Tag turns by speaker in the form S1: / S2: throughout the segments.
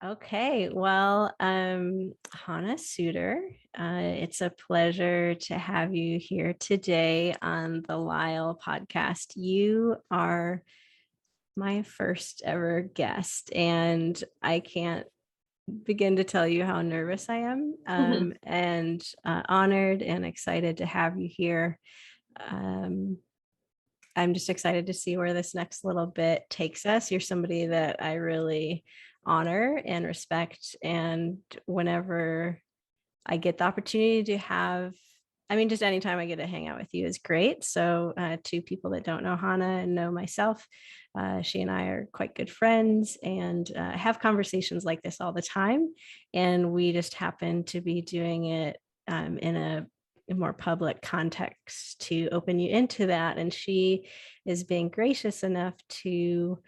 S1: Okay, well, Hannah Souter, it's a pleasure to have you here today on the LYHL podcast. You are my first ever guest, and I can't begin to tell you how nervous I am, and honored and excited to have you here. Um, I'm just excited to see where this next little bit takes us. You're somebody that I really honor and respect. And whenever I get the opportunity to have, I mean, just anytime I get to hang out with you is great. So, to people that don't know Hannah and know myself, she and I are quite good friends and have conversations like this all the time. And we just happen to be doing it in a more public context to open you into that. And she is being gracious enough to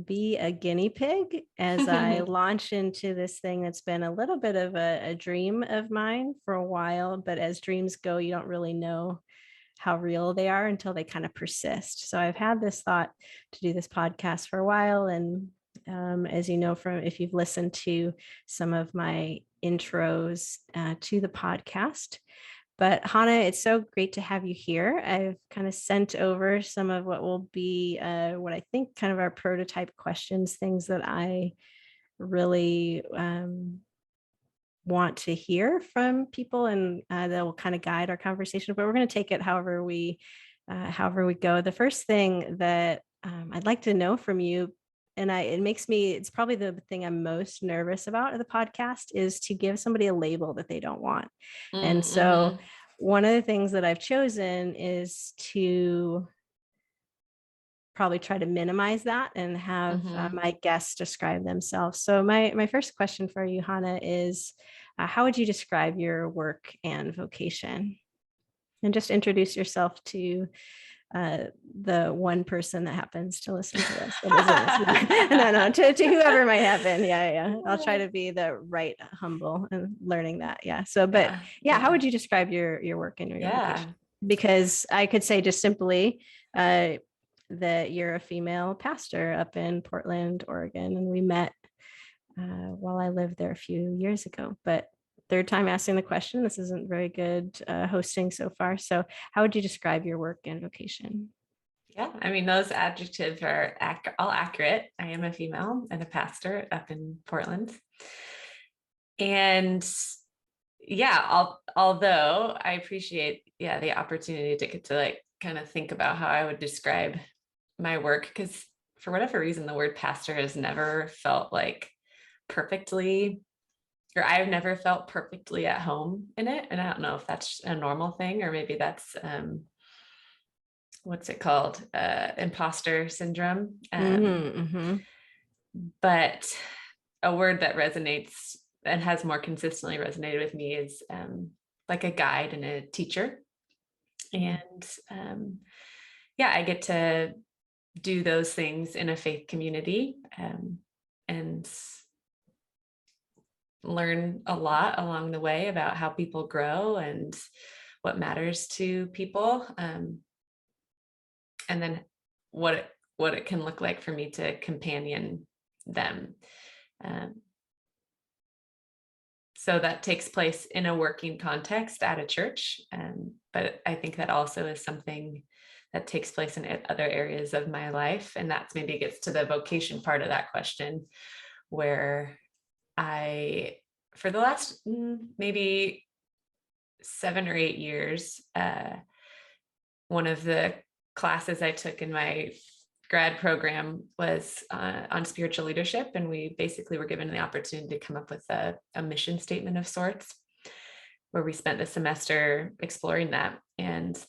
S1: be a guinea pig as I launch into this thing that's been a little bit of a dream of mine for a while. But as dreams go, you don't really know how real they are until they kind of persist. So I've had this thought to do this podcast for a while. And as you know, from if you've listened to some of my intros to the podcast, but Hannah, it's so great to have you here. I've kind of sent over some of what will be what I think kind of our prototype questions, things that I really want to hear from people, and that will kind of guide our conversation. But we're going to take it however we go. The first thing that I'd like to know from you, and it's probably the thing I'm most nervous about of the podcast, is to give somebody a label that they don't want. And so one of the things that I've chosen is to probably try to minimize that and have my guests describe themselves. So my first question for you, Hannah, is how would you describe your work and vocation? And just introduce yourself to the one person that happens to listen to this. No, to whoever might happen. Yeah. I'll try to be the right humble and learning that. Yeah. So, but how would you describe your work and your vocation? Because I could say just simply that you're a female pastor up in Portland, Oregon, and we met while I lived there a few years ago. But third time asking the question, this isn't very good hosting so far. So how would you describe your work and vocation?
S2: Yeah, I mean, those adjectives are all accurate. I am a female and a pastor up in Portland. And although I appreciate, the opportunity to get to like kind of think about how I would describe my work, because for whatever reason, the word pastor has never felt like perfectly, or I've never felt perfectly at home in it. And I don't know if that's a normal thing, or maybe that's, what's it called? Imposter syndrome. But a word that resonates and has more consistently resonated with me is like a guide and a teacher. And I get to do those things in a faith community and learn a lot along the way about how people grow and what matters to people. And then what it can look like for me to companion them. So that takes place in a working context at a church. But I think that also is something that takes place in other areas of my life. And that's maybe gets to the vocation part of that question, where for the last maybe 7 or 8 years, one of the classes I took in my grad program was on spiritual leadership. And we basically were given the opportunity to come up with a mission statement of sorts, where we spent the semester exploring that. And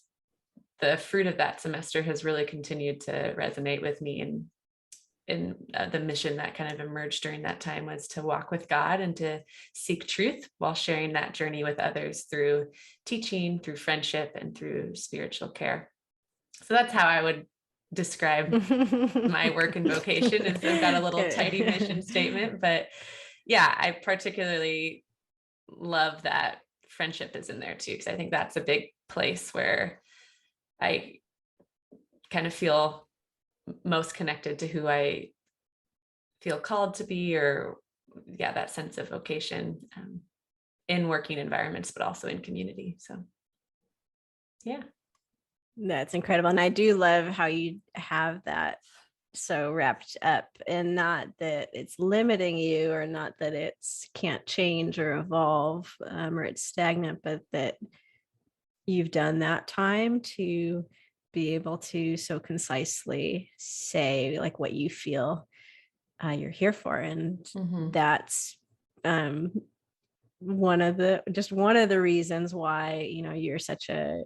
S2: the fruit of that semester has really continued to resonate with me. And the mission that kind of emerged during that time was to walk with God and to seek truth while sharing that journey with others through teaching, through friendship, and through spiritual care. So that's how I would describe my work and vocation. Is I've got a little tidy mission statement, but I particularly love that friendship is in there too, because I think that's a big place where I kind of feel most connected to who I feel called to be, or yeah, that sense of vocation in working environments, but also in community. So yeah.
S1: That's incredible. And I do love how you have that so wrapped up, and not that it's limiting you, or not that it's can't change or evolve, or it's stagnant, but that you've done that time to be able to so concisely say like what you feel you're here for. And
S2: Mm-hmm.
S1: that's um, one of the reasons why, you're such a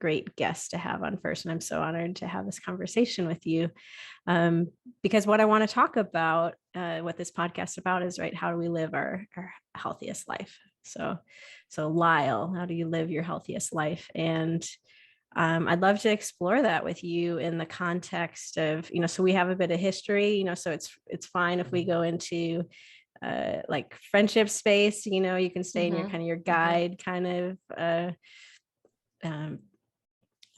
S1: great guest to have on First. And I'm so honored to have this conversation with you, because what I want to talk about, what this podcast is about, is right, how do we live our healthiest life? So Lyle, how do you live your healthiest life? And I'd love to explore that with you in the context of, so we have a bit of history, so it's fine if we go into like friendship space, you can stay in your
S2: Mm-hmm.
S1: kind of your
S2: Mm-hmm.
S1: guide kind of um,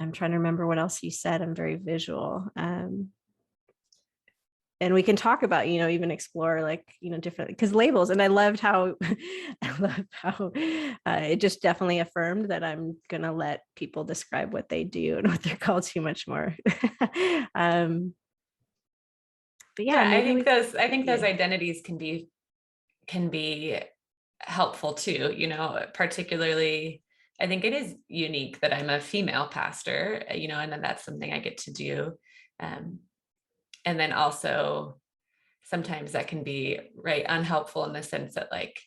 S1: I'm trying to remember what else you said. I'm very visual. And we can talk about, even explore like, different, because labels. And I loved how, it just definitely affirmed that I'm going to let people describe what they do and what they're called to much more. um, but yeah,
S2: Yeah,
S1: maybe
S2: I think those
S1: yeah.
S2: identities can be helpful too, particularly I think it is unique that I'm a female pastor, and then that's something I get to do. And then also sometimes that can be right unhelpful in the sense that like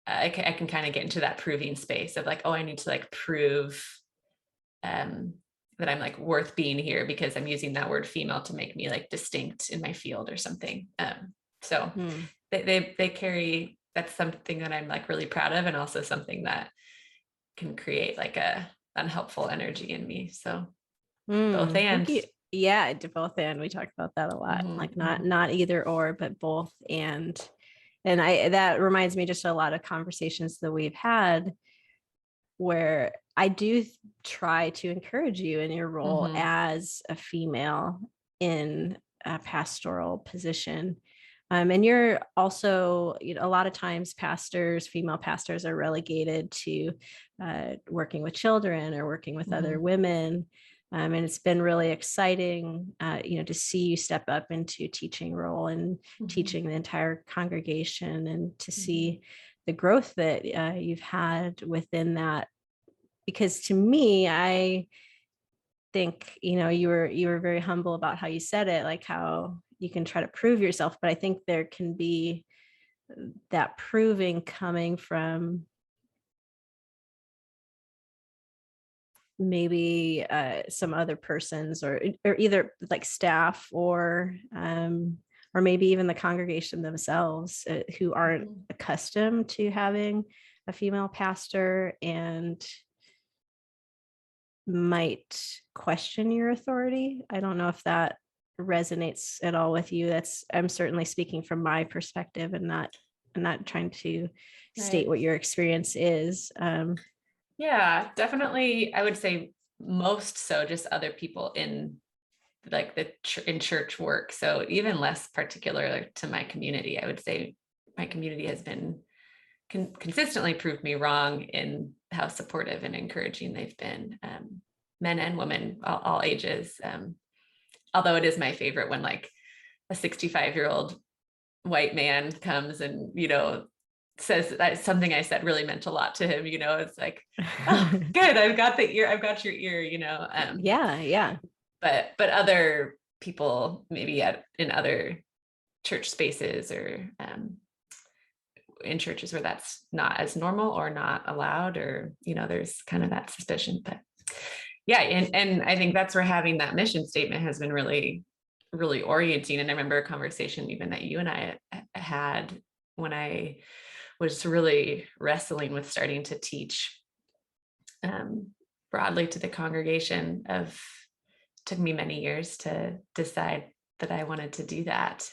S2: I can kind of get into that proving space of like, oh, I need to like prove that I'm like worth being here because I'm using that word female to make me like distinct in my field or something. So they carry, that's something that I'm like really proud of, and also something that can create like a unhelpful energy in me. So both
S1: Thank
S2: and.
S1: you. Yeah, to both and. We talk about that a lot. Like
S2: Mm-hmm.
S1: not either or, but both and. And I that reminds me just a lot of conversations that we've had where I do try to encourage you in your role
S2: Mm-hmm.
S1: as a female in a pastoral position. And you're also, a lot of times female pastors are relegated to working with children or working with other
S2: Mm-hmm.
S1: women. And it's been really exciting, to see you step up into a teaching role and
S2: Mm-hmm.
S1: teaching the entire congregation, and to
S2: Mm-hmm.
S1: see the growth that you've had within that. Because to me, I think, you were very humble about how you said it, like how you can try to prove yourself, but I think there can be that proving coming from maybe some other persons, or either like staff, or maybe even the congregation themselves, who aren't
S2: Mm-hmm.
S1: accustomed to having a female pastor, and might question your authority. I don't know if that resonates at all with you. I'm certainly speaking from my perspective, and not trying to state
S2: Right.
S1: what your experience is.
S2: Yeah, definitely. I would say most so just other people in like in church work. So even less particular to my community, I would say my community has been consistently proved me wrong in how supportive and encouraging they've been, men and women, all ages. Although it is my favorite when like a 65-year-old white man comes and, says that something I said really meant a lot to him, it's like, oh, good. I've got your ear,
S1: Yeah.
S2: but other people maybe in other church spaces or in churches where that's not as normal or not allowed, or there's kind of that suspicion. But yeah, and I think that's where having that mission statement has been really really orienting. And I remember a conversation even that you and I had when I was really wrestling with starting to teach broadly to the congregation. Took me many years to decide that I wanted to do that,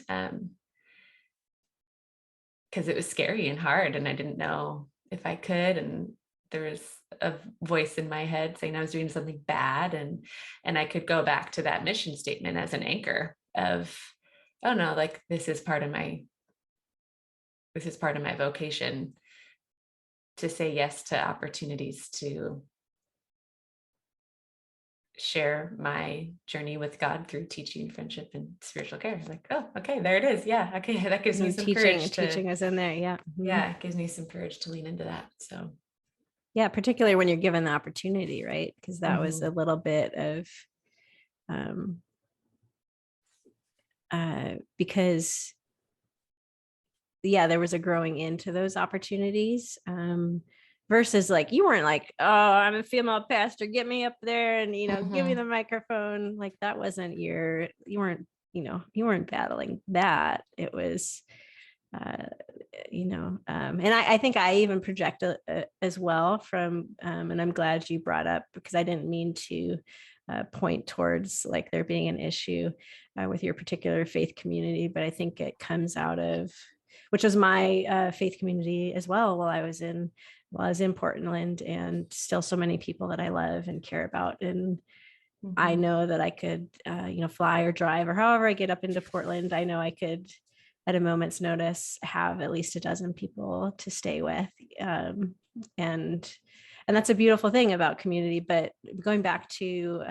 S2: because it was scary and hard, and I didn't know if I could. And there was a voice in my head saying I was doing something bad, and I could go back to that mission statement as an anchor of oh no, like this is part of my vocation, to say yes to opportunities to share my journey with God through teaching, friendship, and spiritual care. Like, oh, okay, there it is. Yeah. Okay. That gives me some courage to,
S1: Teaching is in there. Yeah.
S2: yeah, it gives me some courage to lean into that. So,
S1: Yeah, particularly when you're given the opportunity, right? Because that was a
S2: mhm,
S1: little bit of because yeah, there was a growing into those opportunities. Versus like you weren't like, oh, I'm a female pastor, get me up there and give me the
S2: mhm,
S1: microphone. Like that wasn't you weren't, you weren't battling that. It was uh and I think I even project as well from and I'm glad you brought up, because I didn't mean to point towards like there being an issue with your particular faith community, but I think it comes out of, which was my faith community as well while I was in Portland, and still so many people that I love and care about. And I
S2: mhm,
S1: know that I could, fly or drive or however I get up into Portland. I know I could, at a moment's notice, have at least a dozen people to stay with, and and that's a beautiful thing about community. But going back to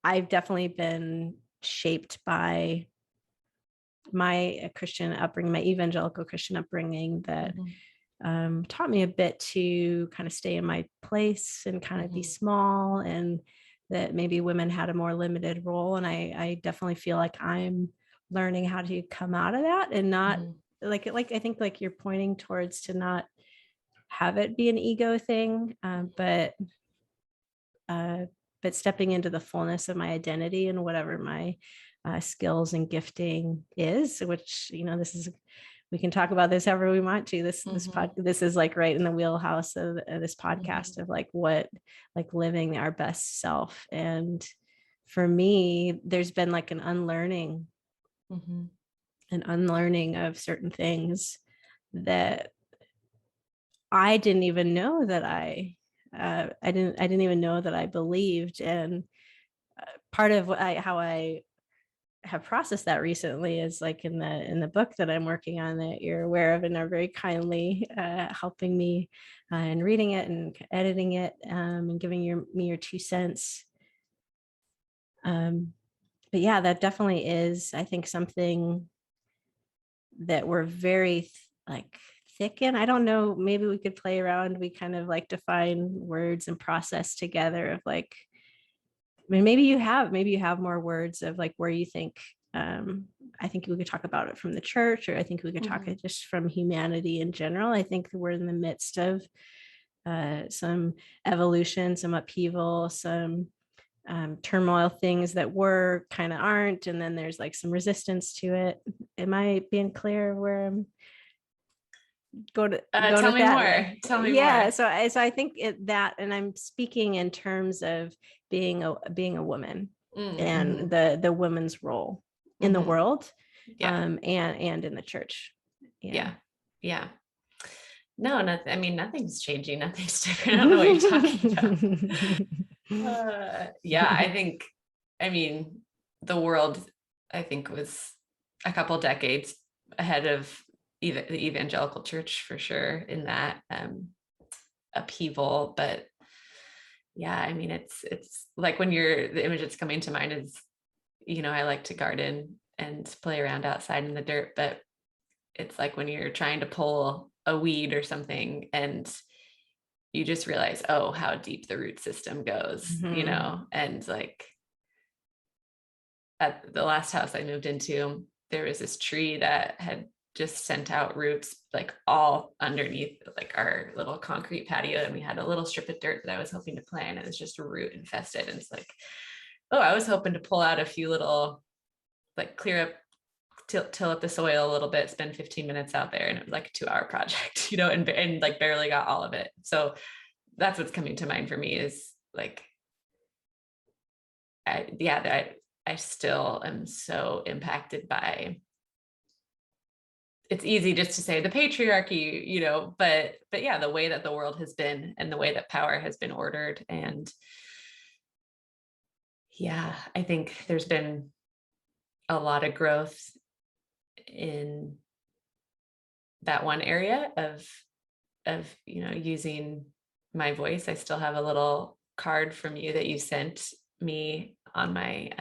S1: I've definitely been shaped by my Christian upbringing, my evangelical Christian upbringing, that
S2: mhm,
S1: taught me a bit to kind of stay in my place and kind of be
S2: mhm,
S1: small, and that maybe women had a more limited role. And I definitely feel like I'm learning how to come out of that and not
S2: mhm,
S1: like I think like you're pointing towards to not have it be an ego thing, uh, but stepping into the fullness of my identity and whatever my skills and gifting is, which this is, we can talk about this however we want to.
S2: mhm,
S1: This is like right in the wheelhouse of this podcast
S2: mhm,
S1: of like what, like living our best self. And for me, there's been like
S2: mhm,
S1: an unlearning of certain things that I didn't even know that I didn't even know that I believed. And part of how I have processed that recently is like in the book that I'm working on, that you're aware of and are very kindly helping me and reading it and editing it, and giving me your 2 cents. Um, but yeah, that definitely is, I think, something that we're very like thick in. I don't know, maybe we could play around. We kind of like define words and process together of like, I mean, maybe you have more words of like where you think, I think we could talk about it from the church, or I think we could talk it
S2: mhm.
S1: just from humanity in general. I think we're in the midst of some evolution, some upheaval, some turmoil, things that were kind of aren't, and then there's like some resistance to it. Am I being clear where I'm going
S2: Tell
S1: with
S2: me
S1: that?
S2: more. Tell me
S1: Yeah,
S2: more.
S1: so I think that, and I'm speaking in terms of being a woman and
S2: Mhm,
S1: the woman's role in the
S2: mhm.
S1: world,
S2: Yeah.
S1: and in the church. Yeah.
S2: Yeah. Yeah. No, nothing. I mean, nothing's changing. Nothing's different. I don't know what you're talking about. Yeah, I mean, the world, I think, was a couple decades ahead of the evangelical church for sure in that upheaval. But yeah, I mean, it's like when the image that's coming to mind is, I like to garden and play around outside in the dirt, but it's like when you're trying to pull a weed or something and you just realize, oh, how deep the root system goes,
S1: Mhm.
S2: and like at the last house I moved into, there was this tree that had just sent out roots like all underneath like our little concrete patio. And we had a little strip of dirt that I was hoping to plant. It was just root infested. And it's like, oh, I was hoping to pull out a few little, like clear up, till up the soil a little bit, spend 15 minutes out there. And it was like a 2-hour project, and like barely got all of it. So that's what's coming to mind for me is like, I still am so impacted by, it's easy just to say the patriarchy, but yeah, the way that the world has been and the way that power has been ordered. And yeah, I think there's been a lot of growth in that one area of using my voice. I still have a little card from you that you sent me on my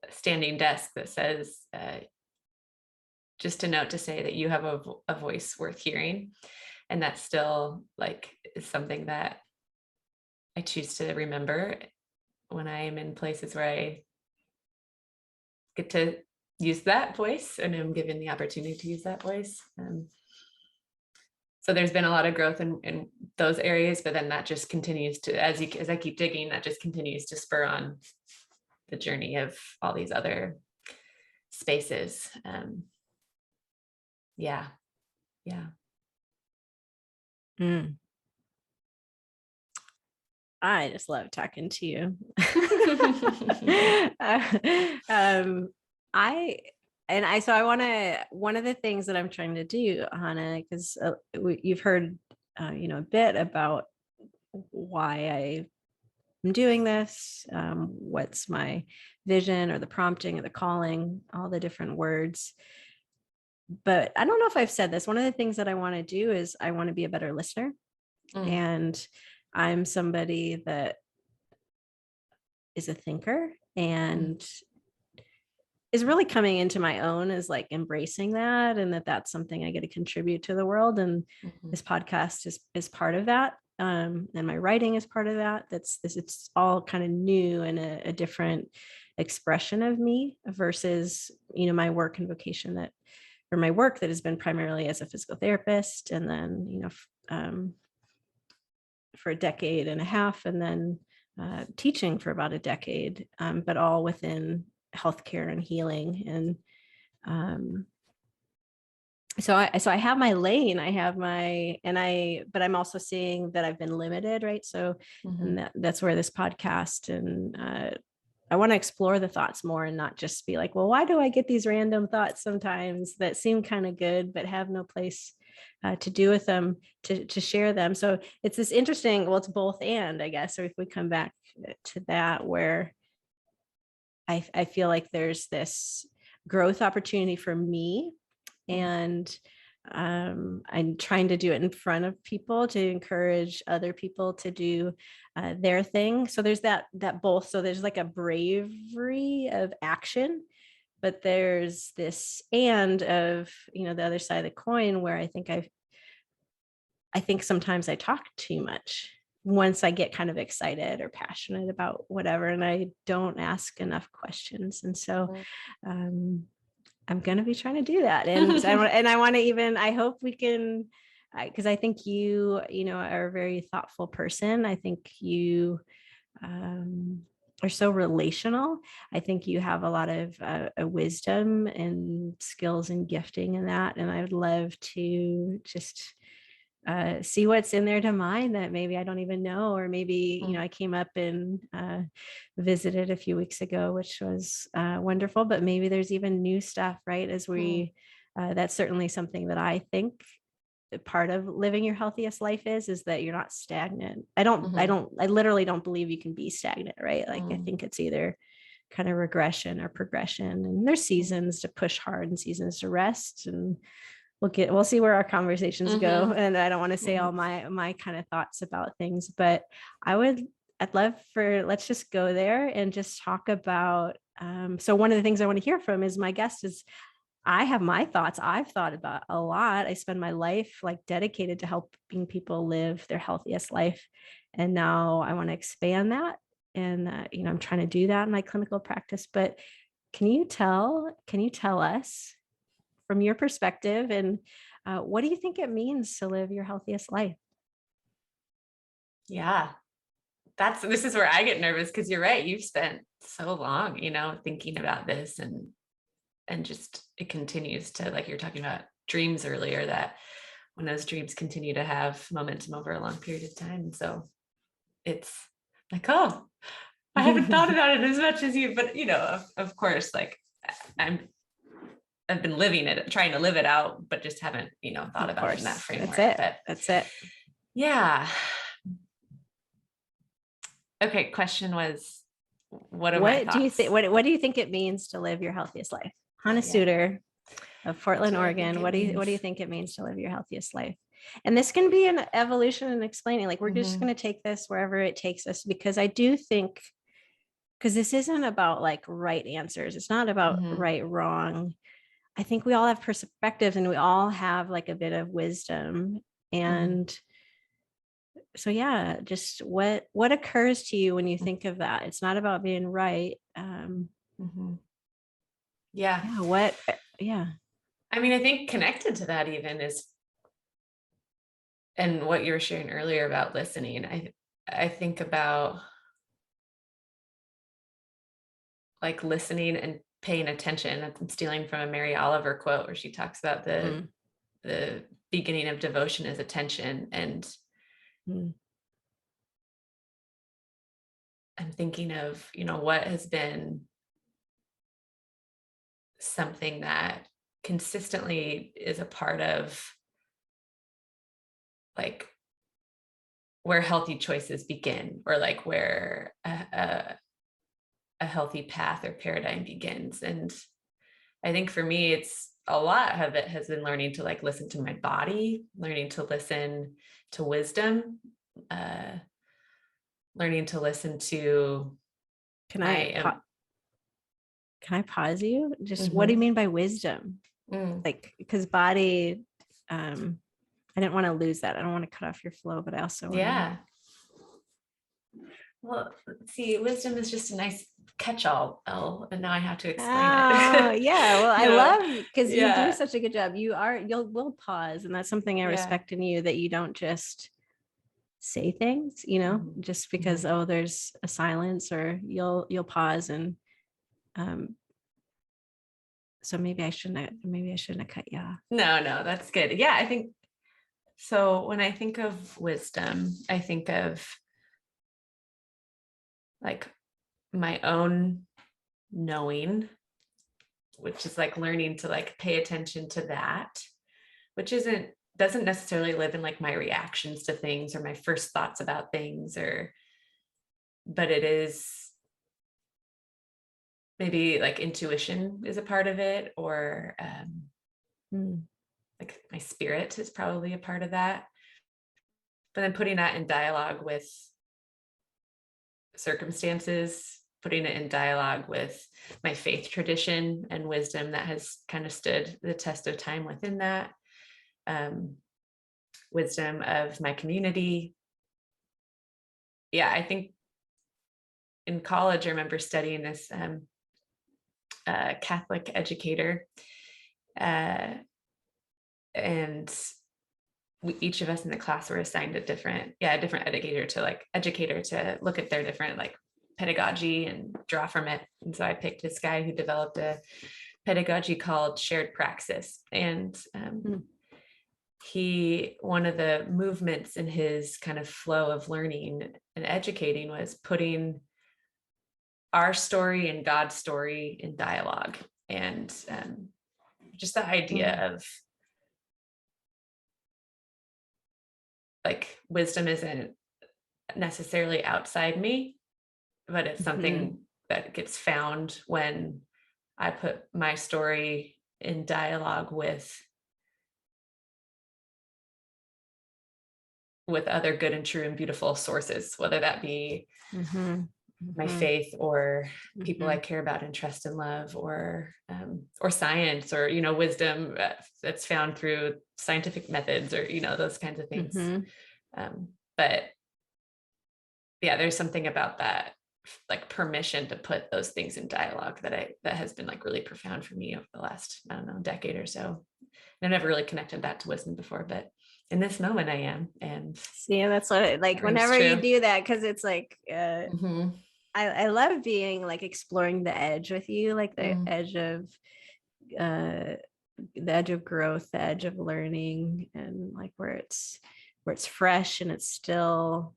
S2: standing desk that says just a note to say that you have a voice worth hearing. And that still like is something that I choose to remember when I am in places where I get to use that voice and I'm given the opportunity to use that voice. So there's been a lot of growth in those areas, but then that just continues to, as I keep digging, that just continues to spur on the journey of all these other spaces. Yeah.
S1: Mm. I just love talking to you. So I want to, one of the things that I'm trying to do, Hannah, because you've heard, a bit about why I'm doing this, what's my vision or the prompting or the calling, all the different words. But I don't know if I've said this. One of the things that I want to do is I want to be a better listener. And I'm somebody that is a thinker and is really coming into my own as like embracing that, and that's something I get to contribute to the world. And this podcast is part of that. And my writing is part of that. It's all kind of new and a different expression of me versus, my work and vocation or my work that has been primarily as a physical therapist. And then, for a decade and a half, and then teaching for about a decade, but all within healthcare and healing. And so I have my lane, but I'm also seeing that I've been limited, right? So and that's where this podcast and I want to explore the thoughts more and not just be like, well, why do I get these random thoughts sometimes that seem kind of good, but have no place to do with them, to share them. So it's this interesting, well, it's both and, I guess. So if we come back to that, where I feel like there's this growth opportunity for me, and I'm trying to do it in front of people to encourage other people to do their thing. So there's that both. So there's like a bravery of action, but there's this and of, the other side of the coin, where I think sometimes I talk too much once I get kind of excited or passionate about whatever, and I don't ask enough questions. And so I'm going to be trying to do that. And I want to I hope we can, because I think you are a very thoughtful person. I think you are so relational. I think you have a lot of wisdom and skills and gifting in that. And I would love to just see what's in there to mine that maybe I don't even know, or maybe, I came up and visited a few weeks ago, which was wonderful, but maybe there's even new stuff, right? As that's certainly something that I think part of living your healthiest life is that you're not stagnant. I literally don't believe you can be stagnant, right? Like I think it's either kind of regression or progression, and there's seasons to push hard and seasons to rest, and we'll see where our conversations go. And I don't want to say all my kind of thoughts about things, but I'd love let's just go there and just talk about, so one of the things I want to hear from is my guest is, I have my thoughts I've thought about a lot. I spend my life like dedicated to helping people live their healthiest life. And now I want to expand that. And, I'm trying to do that in my clinical practice, but can you tell us from your perspective, and what do you think it means to live your healthiest life?
S2: Yeah, this is where I get nervous, because you're right. You've spent so long, thinking about this, and just it continues to, like you're talking about dreams earlier, that when those dreams continue to have momentum over a long period of time. So it's like, oh, I haven't thought about it as much as you, but of course, like I've been living it, trying to live it out, but just haven't, thought about it in that framework.
S1: That's it.
S2: Yeah. Okay. Question was, what are my
S1: What do you think?
S2: thoughts?
S1: What do you think it means to live your healthiest life? Hannah
S2: Yeah.
S1: Souter of
S2: What
S1: Portland,
S2: do I think
S1: Oregon.
S2: it
S1: What do you
S2: means?
S1: think it means to live your healthiest life? And this can be an evolution and explaining. Like we're just
S2: Mm-hmm.
S1: going to take this wherever it takes us, because I do think, because this isn't about like right answers. It's not about
S2: Mm-hmm.
S1: right, wrong. I think we all have perspectives and we all have like a bit of wisdom.
S2: Mm-hmm.
S1: And so yeah, just what occurs to you when you think of that? It's not about being right.
S2: Mm-hmm. Yeah.
S1: Yeah, what yeah.
S2: I mean, I think connected to that even is, and what you were sharing earlier about listening, I think about like listening and paying attention. I'm stealing from a Mary Oliver quote where she talks about
S1: Mm,
S2: the beginning of devotion is attention. And
S1: mm,
S2: I'm thinking of, what has been something that consistently is a part of like where healthy choices begin, or like where a healthy path or paradigm begins. And I think for me, it's a lot of it has been learning to like listen to my body, learning to listen to wisdom, uh, learning to listen to
S1: can
S2: my
S1: can I pause you? Just what do you
S2: mm-hmm,
S1: mean by wisdom? Like, because body, I didn't want to lose that. I don't want to cut off your flow, but I also want to.
S2: yeah. Well, see, wisdom is just a nice catch-all, Elle, and now I have to explain
S1: Oh,
S2: it.
S1: yeah. Well, I
S2: No,
S1: love, because you do
S2: yeah,
S1: such a good job. Will pause. And that's something I
S2: yeah.
S1: respect in you, that you don't just say things,
S2: Mm-hmm,
S1: just because,
S2: mm-hmm.
S1: oh, there's a silence, or you'll pause. And um, so maybe I shouldn't have cut you off.
S2: No, that's good. Yeah, I think so. When I think of wisdom, I think of like my own knowing, which is like learning to like pay attention to that, which doesn't necessarily live in like my reactions to things or my first thoughts about things, but it is maybe like intuition is a part of it, or
S1: Mm,
S2: like my spirit is probably a part of that. But then putting that in dialogue with circumstances, putting it in dialogue with my faith tradition and wisdom that has kind of stood the test of time within that, um, wisdom of my community. Yeah, I think in college, I remember studying this Catholic educator, uh, and each of us in the class were assigned a different educator to look at their different like pedagogy and draw from it. And so I picked this guy who developed a pedagogy called shared praxis. And
S1: mm,
S2: one of the movements in his kind of flow of learning and educating was putting our story and God's story in dialogue. And just the
S1: mm,
S2: idea of like wisdom isn't necessarily outside me, but it's
S1: mhm,
S2: something that gets found when I put my story in dialogue with other good and true and beautiful sources, whether that be
S1: mhm,
S2: my
S1: mhm,
S2: faith or people I
S1: mhm,
S2: care about and trust and love, or science, or wisdom that's found through scientific methods, or those kinds of things.
S1: mhm.
S2: But yeah, there's something about that like permission to put those things in dialogue that has been like really profound for me over the last, I don't know, decade or so. And I've never really connected that to wisdom before, but in this moment I am, and
S1: See, that's what, like,
S2: that rings
S1: whenever you
S2: true.
S1: do that, because it's like,
S2: Mm-hmm.
S1: I love being like exploring the edge with you, like
S2: Mm-hmm.
S1: uh the edge of growth, the edge of learning, and like where it's fresh and it's still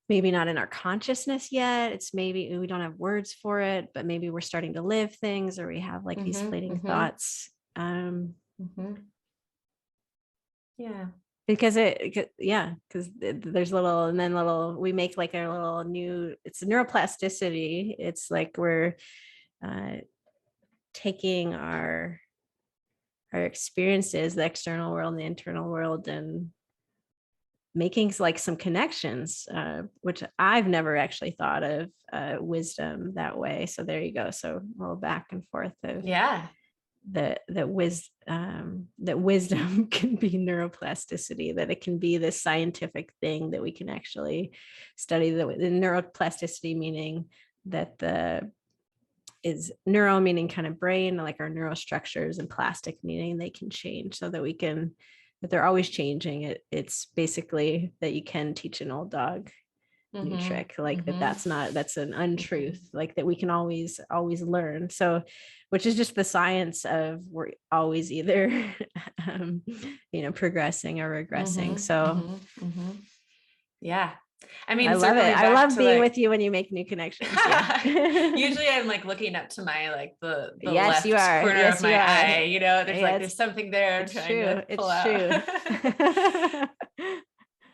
S1: maybe not in our consciousness yet. It's maybe we don't have words for it, but maybe we're starting to live things, or we have like these
S2: Mm-hmm.
S1: fleeting
S2: Mm-hmm.
S1: thoughts.
S2: Mm-hmm. Yeah.
S1: because because there's little, and then we make like a little new, it's neuroplasticity. It's like we're uh, taking our experiences, the external world and the internal world, and making like some connections, which I've never actually thought of wisdom that way. So there you go. So a little back and forth of
S2: Yeah.
S1: that wisdom can be neuroplasticity, that it can be this scientific thing that we can actually study. The neuroplasticity meaning that the is neuro meaning kind of brain, like our neurostructures, and plastic meaning they can change, so that we can, that they're always changing. It's basically that you can teach an old dog new trick, like that's an untruth, like that we can always learn. So which is just the science of we're always either progressing or regressing. So
S2: yeah. I
S1: I
S2: mean,
S1: love it.
S2: circling
S1: I
S2: back
S1: love
S2: to
S1: being
S2: like,
S1: with you when you make new connections. Yeah.
S2: usually I'm like looking up to my, like the
S1: Yes, you
S2: left
S1: are.
S2: corner of
S1: Yes, you
S2: my
S1: are.
S2: eye, you know, there's
S1: Yeah,
S2: like, there's something there I'm
S1: it's
S2: trying
S1: true.
S2: to pull
S1: It's
S2: out.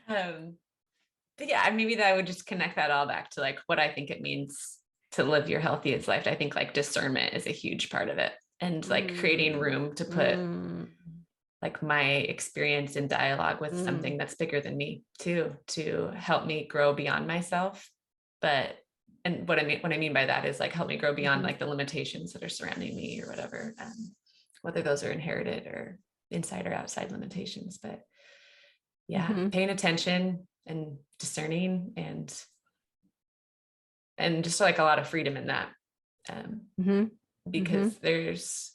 S1: true.
S2: um, but yeah, maybe that I would just connect that all back to like what I think it means to live your healthiest life. I think like discernment is a huge part of it, and like creating room to put like my experience in dialogue with something that's bigger than me too, to help me grow beyond myself. But, and what I mean by that is like help me grow beyond like the limitations that are surrounding me or whatever, whether those are inherited or inside or outside limitations. But yeah, paying attention and discerning, and just like a lot of freedom in that. Because there's,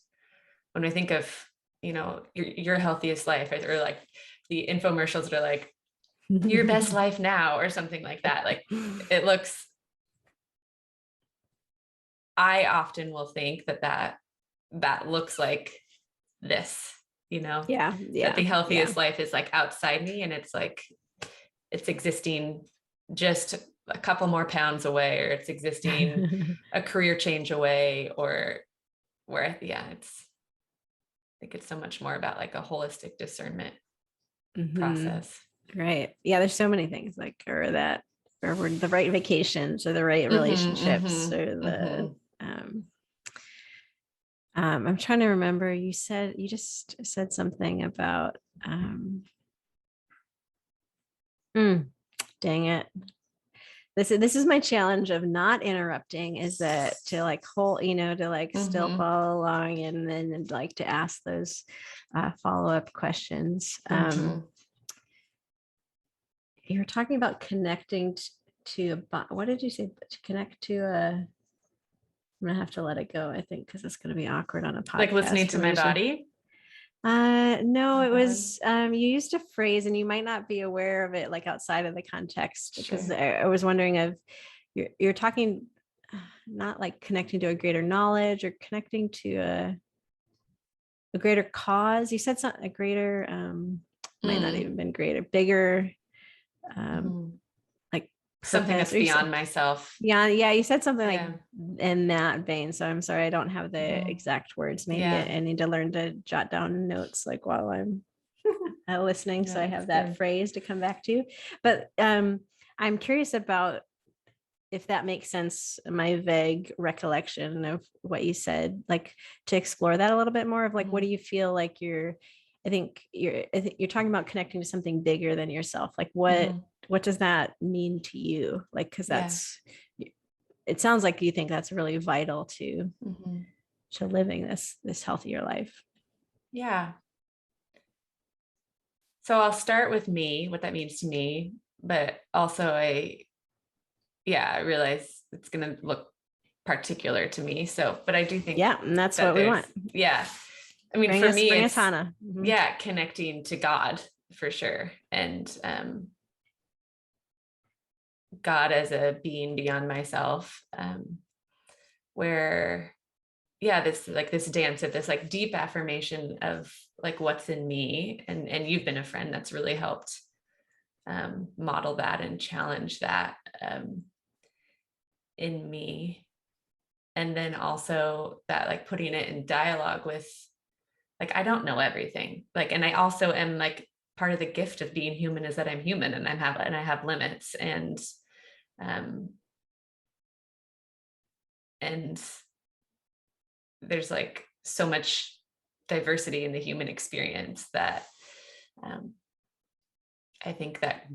S2: when I think of, you know, your healthiest life, or like the infomercials that are like your best life now or something like that, like it looks, I often will think that looks like this, you know, that the healthiest life is like outside me, and it's like it's existing just a couple more pounds away, or it's existing a career change away, or where, it's, I think it's so much more about like a holistic discernment process.
S1: Right. Yeah, there's so many things like, or that, or the right vacations, or the right relationships, or the I'm trying to remember, you just said something about dang it. This is my challenge of not interrupting, is that to like hold, to like still follow along, and then like to ask those follow-up questions. You were talking about connecting to what did you say? To connect to a, I'm gonna have to let it go, I think, because it's gonna be awkward on a podcast.
S2: Like listening to my body?
S1: No, it was you used a phrase, and you might not be aware of it like outside of the context, because I was wondering if you're talking not like connecting to a greater knowledge, or connecting to a greater cause. You said something, a greater might not even been greater, bigger like
S2: something
S1: purpose,
S2: that's beyond myself.
S1: Yeah, you said something like in that vein. So I'm sorry, I don't have the exact words. Maybe I need to learn to jot down notes like while I'm listening, so I have that phrase to come back to. But I'm curious about if that makes sense, my vague recollection of what you said, like to explore that a little bit more of like, what do you feel like I think you're talking about connecting to something bigger than yourself. Like what does that mean to you? Like, cause it sounds like you think that's really vital to living this healthier life.
S2: Yeah. So I'll start with me, what that means to me, but also I realize it's going to look particular to me. So, but I do think,
S1: and that's what we want.
S2: Yeah. I mean, for me, it's, connecting to God for sure. And, God as a being beyond myself, where, this dance of this like deep affirmation of like what's in me. And you've been a friend that's really helped model that and challenge that in me. And then also that like putting it in dialogue with, like, I don't know everything. Like, and I also am like part of the gift of being human is that I'm human, and I have limits, and there's like so much diversity in the human experience that I think that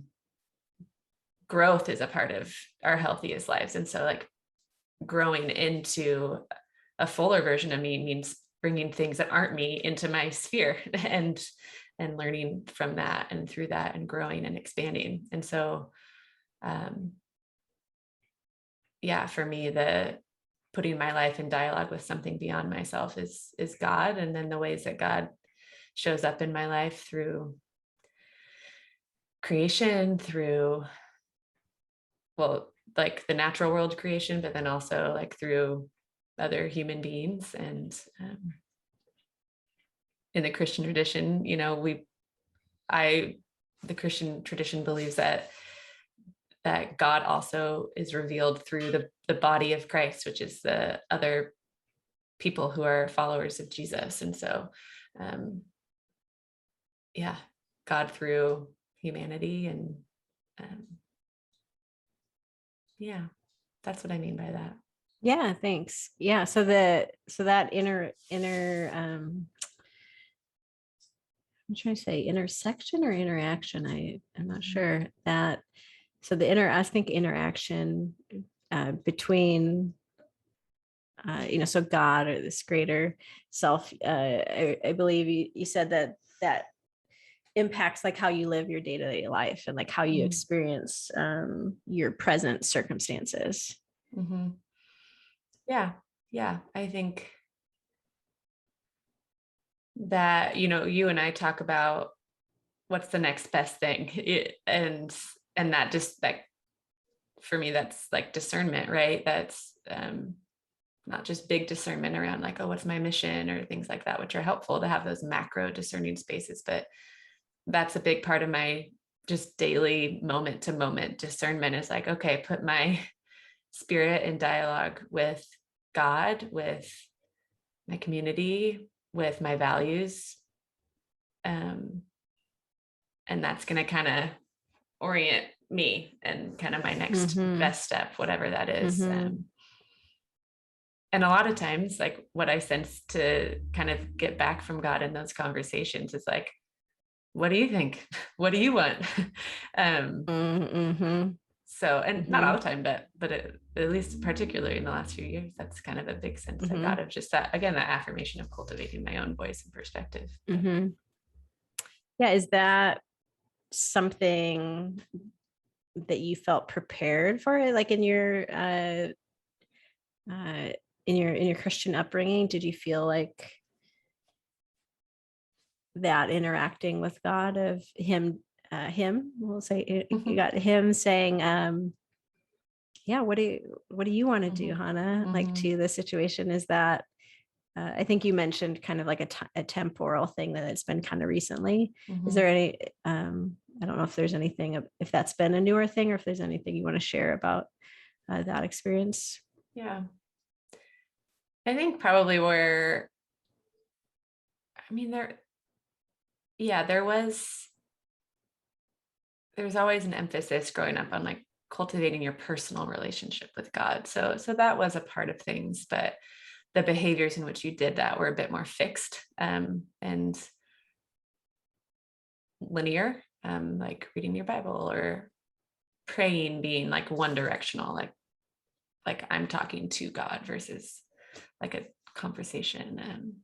S2: growth is a part of our healthiest lives. And so like growing into a fuller version of me means bringing things that aren't me into my sphere and learning from that and through that and growing and expanding. And so for me, the putting my life in dialogue with something beyond myself is God. And then the ways that God shows up in my life through creation, through, well, like the natural world creation, but then also like through other human beings. And in the Christian tradition, you know, the Christian tradition believes that God also is revealed through the body of Christ, which is the other people who are followers of Jesus. And so, God through humanity, and that's what I mean by that.
S1: Yeah, thanks. Yeah, so that inner I'm trying to say intersection or interaction. I'm not sure that. So I think interaction between, so God or this greater self. I believe you said that impacts like how you live your day-to-day life and like how you experience your present circumstances.
S2: Mm-hmm. Yeah. I think that, you and I talk about what's the next best thing, and that just like, for me, that's like discernment, right? That's not just big discernment around like, oh, what's my mission or things like that, which are helpful to have those macro discerning spaces. But that's a big part of my just daily moment to moment discernment is like, okay, put my spirit in dialogue with God, with my community, with my values. And that's going to kind of orient me and kind of my next best step, whatever that is. And a lot of times, like what I sense to kind of get back from God in those conversations is like, what do you think? What do you want? So, and not all the time, but at least particularly in the last few years, that's kind of a big sense I got of just that, again, that affirmation of cultivating my own voice and perspective.
S1: Yeah. Is that something that you felt prepared for, like in your Christian upbringing? Did you feel like that interacting with God, of we'll say, you got him saying, what do you want to do, Hannah? Like to the situation, is that I think you mentioned kind of like a temporal thing that it's been kind of recently. Is there any, I don't know if there's anything, if that's been a newer thing, or if there's anything you want to share about that experience?
S2: Yeah. I think probably where, there's always an emphasis growing up on like cultivating your personal relationship with God. So that was a part of things, but the behaviors in which you did that were a bit more fixed and linear, like reading your Bible or praying being like one directional, like I'm talking to God versus like a conversation.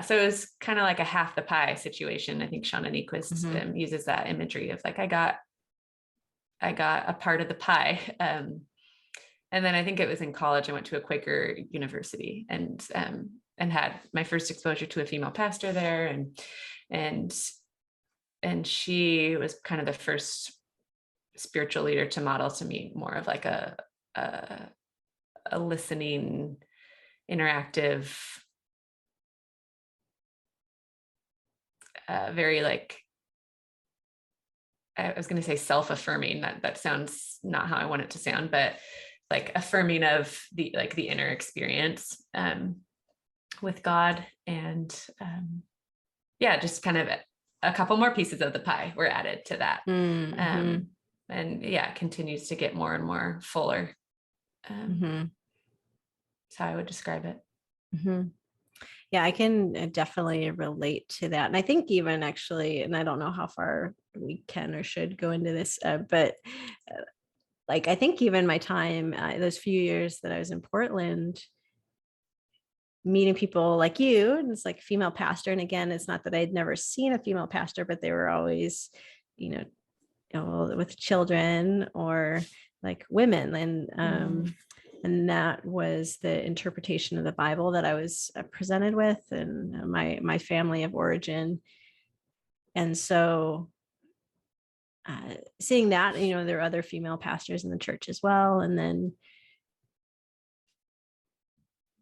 S2: So it was kind of like a half the pie situation. I think Shauna Nyquist uses that imagery of like, I got a part of the pie. And then I think it was in college, I went to a Quaker university and had my first exposure to a female pastor there. And she was kind of the first spiritual leader to model to me more of like a listening, interactive, very like, I was going to say self-affirming. That sounds not how I want it to sound, but like affirming of the inner experience with God, and just kind of a couple more pieces of the pie were added to that.
S1: Mm-hmm.
S2: And yeah, it continues to get more and more fuller.
S1: Mm-hmm.
S2: That's how I would describe it.
S1: Mm-hmm. Yeah, I can definitely relate to that. And I think even actually, and I don't know how far we can or should go into this, but like I think even my time, those few years that I was in Portland, meeting people like you, and it's like female pastor. And again, it's not that I'd never seen a female pastor, but they were always, you know, with children or like women. And that was the interpretation of the Bible that I was presented with, and my family of origin. And so seeing that, there are other female pastors in the church as well. And then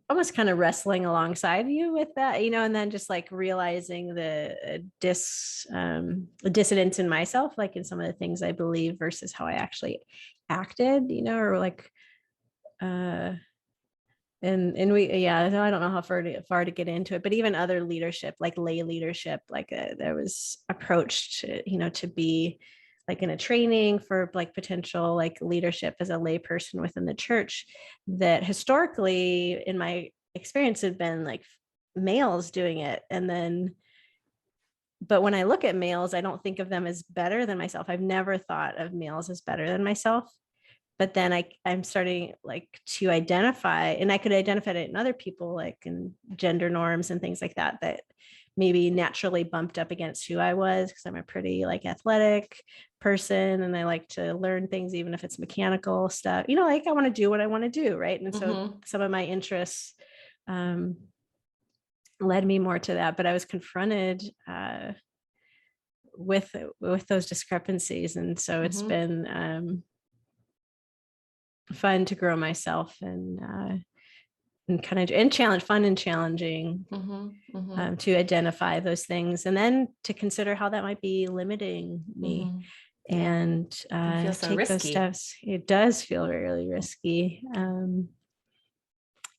S1: almost kind of wrestling alongside you with that, and then just like realizing the dissonance in myself, like in some of the things I believe versus how I actually acted, or like, and we, yeah, so I don't know how far to get into it, but even other leadership, like lay leadership, like there was approached to be like in a training for like potential like leadership as a lay person within the church, that historically in my experience had been like males doing it. But when I look at males, I don't think of them as better than myself. I've never thought of males as better than myself. But then I'm starting like to identify, and I could identify it in other people, like in gender norms and things like that, that maybe naturally bumped up against who I was, because I'm a pretty like athletic person and I like to learn things, even if it's mechanical stuff, like I want to do what I want to do. Right. And so some of my interests led me more to that, but I was confronted with those discrepancies. And so it's been fun to grow myself and kind of fun and challenging to identify those things, and then to consider how that might be limiting me. And
S2: feels so
S1: take
S2: risky.
S1: Those steps. It does feel really risky,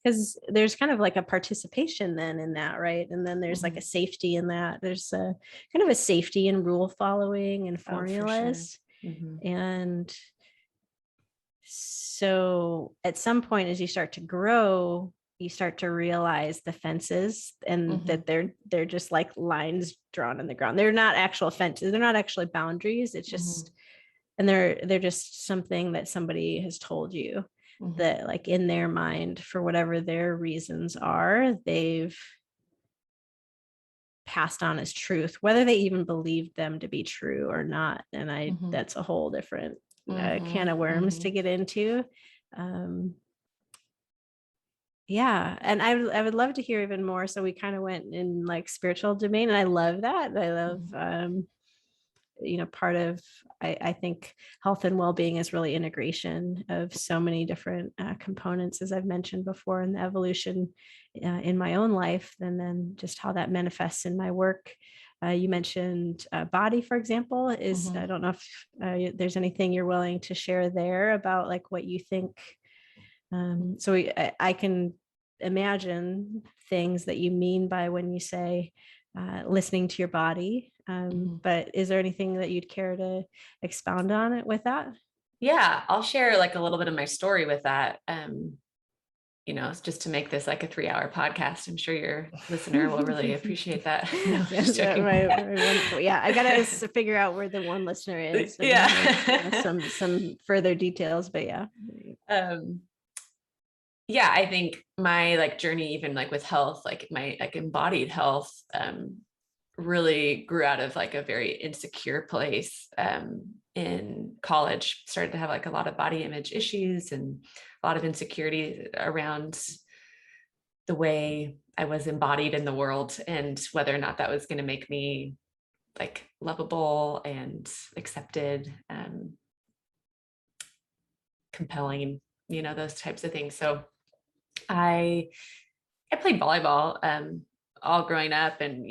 S1: because there's kind of like a participation then in that, right? And then there's like a safety in that. There's a kind of a safety in rule following and formulas.
S2: Oh, for sure.
S1: And so at some point, as you start to grow, you start to realize the fences, and that they're just like lines drawn in the ground. They're not actual fences. They're not actually boundaries. It's just, and they're just something that somebody has told you that like in their mind, for whatever their reasons are, they've passed on as truth, whether they even believed them to be true or not. And that's a whole different can of worms to get into. Yeah. And I would love to hear even more. So we kind of went in like spiritual domain, and I love that. I love, part of, I think health and well-being is really integration of so many different components, as I've mentioned before, in the evolution in my own life, and then just how that manifests in my work. You mentioned body, for example, I don't know if there's anything you're willing to share there about like what you think. I can imagine things that you mean by when you say listening to your body. But is there anything that you'd care to expound on it with that?
S2: Yeah, I'll share like a little bit of my story with that. Just to make this like a 3-hour podcast. I'm sure your listener will really appreciate that. No, just joking.
S1: Yeah, I gotta figure out where the one listener is.
S2: Yeah.
S1: Some further details, but yeah.
S2: Yeah, I think my like journey, even like with health, like my like embodied health, really grew out of like a very insecure place. In college, started to have like a lot of body image issues and a lot of insecurity around the way I was embodied in the world, and whether or not that was going to make me like lovable and accepted, compelling, those types of things. So I played volleyball all growing up, and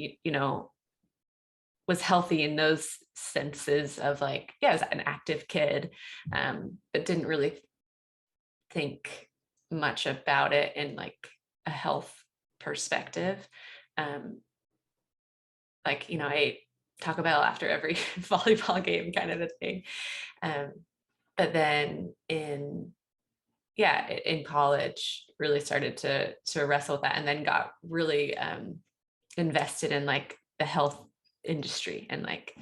S2: was healthy in those senses of like, yeah, I was an active kid, but didn't really think much about it in like a health perspective. I Taco Bell after every volleyball game kind of a thing. But then in college, really started to wrestle with that, and then got really invested in like the health industry, and like,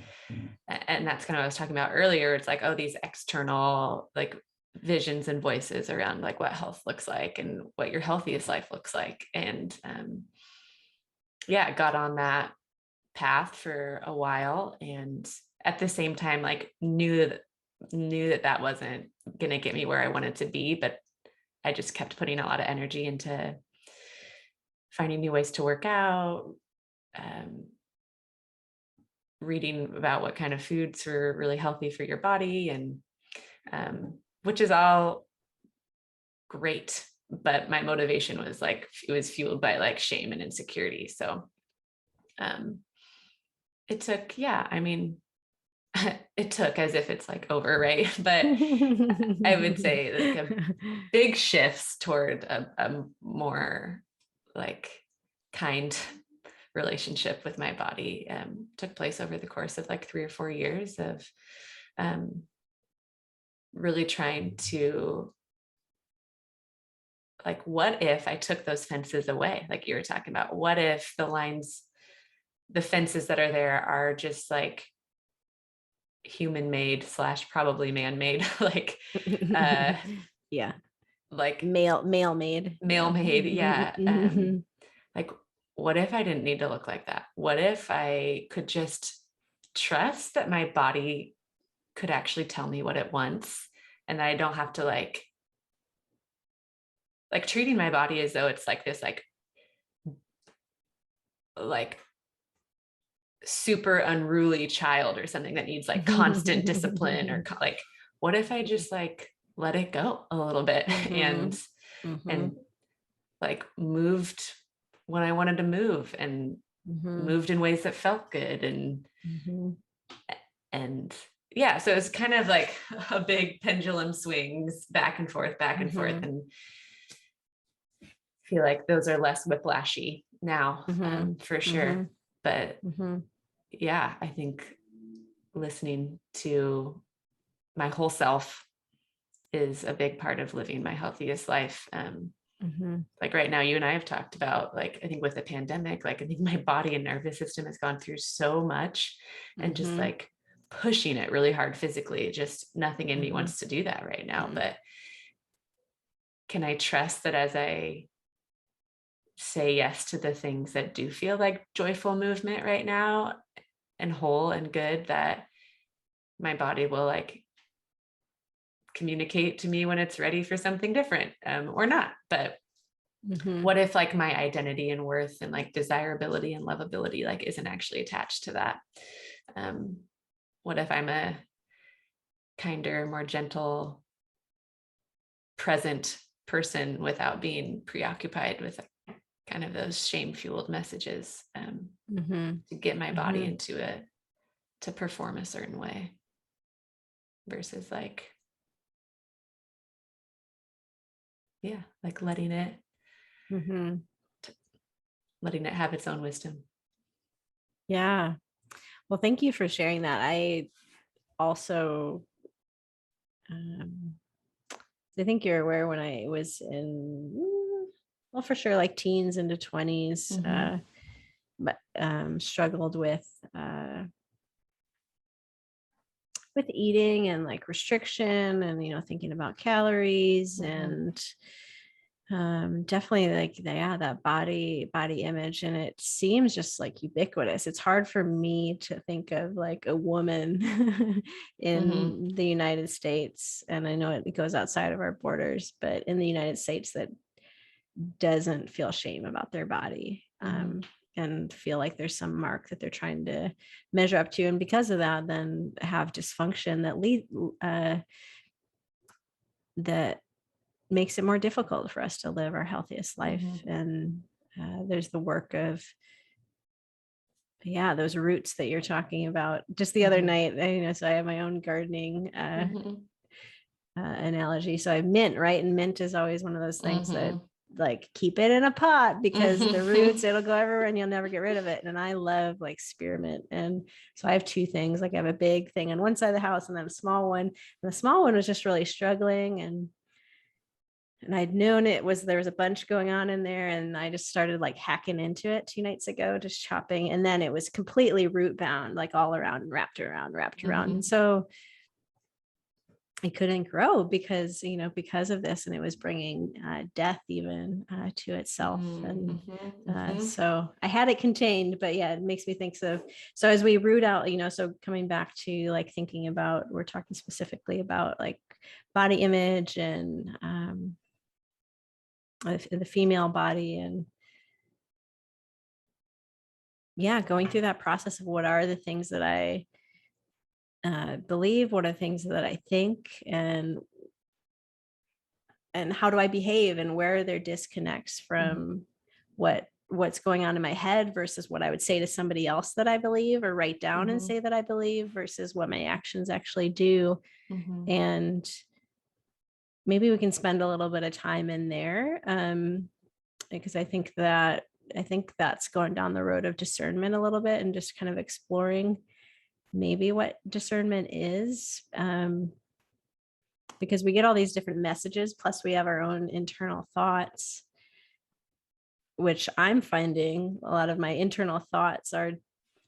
S2: and that's kind of what I was talking about earlier. It's like, oh, these external like visions and voices around like what health looks like and what your healthiest life looks like. And got on that path for a while, and at the same time like knew that wasn't going to get me where I wanted to be, but I just kept putting a lot of energy into finding new ways to work out, reading about what kind of foods were really healthy for your body, and which is all great, but my motivation was like, it was fueled by like shame and insecurity. So it took, I mean, it took as if it's like over, right? But I would say like a big shifts toward a more like kind relationship with my body took place over the course of like 3 or 4 years of really trying to, like, what if I took those fences away? Like you were talking about, what if the fences that are there are just like human made / probably man-made, like
S1: yeah,
S2: like
S1: male made,
S2: like, what if I didn't need to look like that? What if I could just trust that my body could actually tell me what it wants, and I don't have to like treating my body as though it's like this like super unruly child or something that needs like constant discipline, or like, what if I just like let it go a little bit and like moved when I wanted to move, and moved in ways that felt good, and so it's kind of like a big pendulum swings back and forth, and I feel like those are less whiplashy now, for sure. But I think listening to my whole self is a big part of living my healthiest life. Like right now, you and I have talked about, like, I think with the pandemic, like I think my body and nervous system has gone through so much, and just like pushing it really hard physically, just nothing in me wants to do that right now. But can I trust that as I say yes to the things that do feel like joyful movement right now and whole and good, that my body will like communicate to me when it's ready for something different, or not. But what if like my identity and worth and like desirability and lovability like isn't actually attached to that? What if I'm a kinder, more gentle, present person without being preoccupied with kind of those shame-fueled messages, to get my body into it to perform a certain way, versus like like letting it have its own wisdom.
S1: Yeah. Well, thank you for sharing that. I also, I think you're aware, when I was in, well, for sure, like teens into 20s, but struggled with eating and like restriction, and thinking about calories, and definitely like that body image, and it seems just like ubiquitous. It's hard for me to think of like a woman in the United States, and I know it goes outside of our borders, but in the United States, that doesn't feel shame about their body, and feel like there's some mark that they're trying to measure up to, and because of that then have dysfunction that makes it more difficult for us to live our healthiest life. And there's the work of those roots that you're talking about. Just the other night, so I have my own gardening analogy. So I have mint, right? And mint is always one of those things that like keep it in a pot because the roots, it'll go everywhere and you'll never get rid of it. And I love like spearmint. And so I have two things. Like I have a big thing on one side of the house and then a small one. And the small one was just really struggling, and I'd known there was a bunch going on in there, and I just started like hacking into it 2 nights ago, just chopping. And then it was completely root bound, like all around and wrapped around. And so I couldn't grow because of this, and it was bringing death even to itself. And so I had it contained, but yeah, it makes me think of, so as we root out, so coming back to like thinking about, we're talking specifically about like body image and the female body, and yeah, going through that process of what are the things that I believe, what are the things that I think, and how do I behave, and where are there disconnects from what's going on in my head versus what I would say to somebody else that I believe, or write down and say that I believe, versus what my actions actually do. And maybe we can spend a little bit of time in there, because I think that's going down the road of discernment a little bit, and just kind of exploring maybe what discernment is, because we get all these different messages, plus we have our own internal thoughts, which I'm finding a lot of my internal thoughts I'm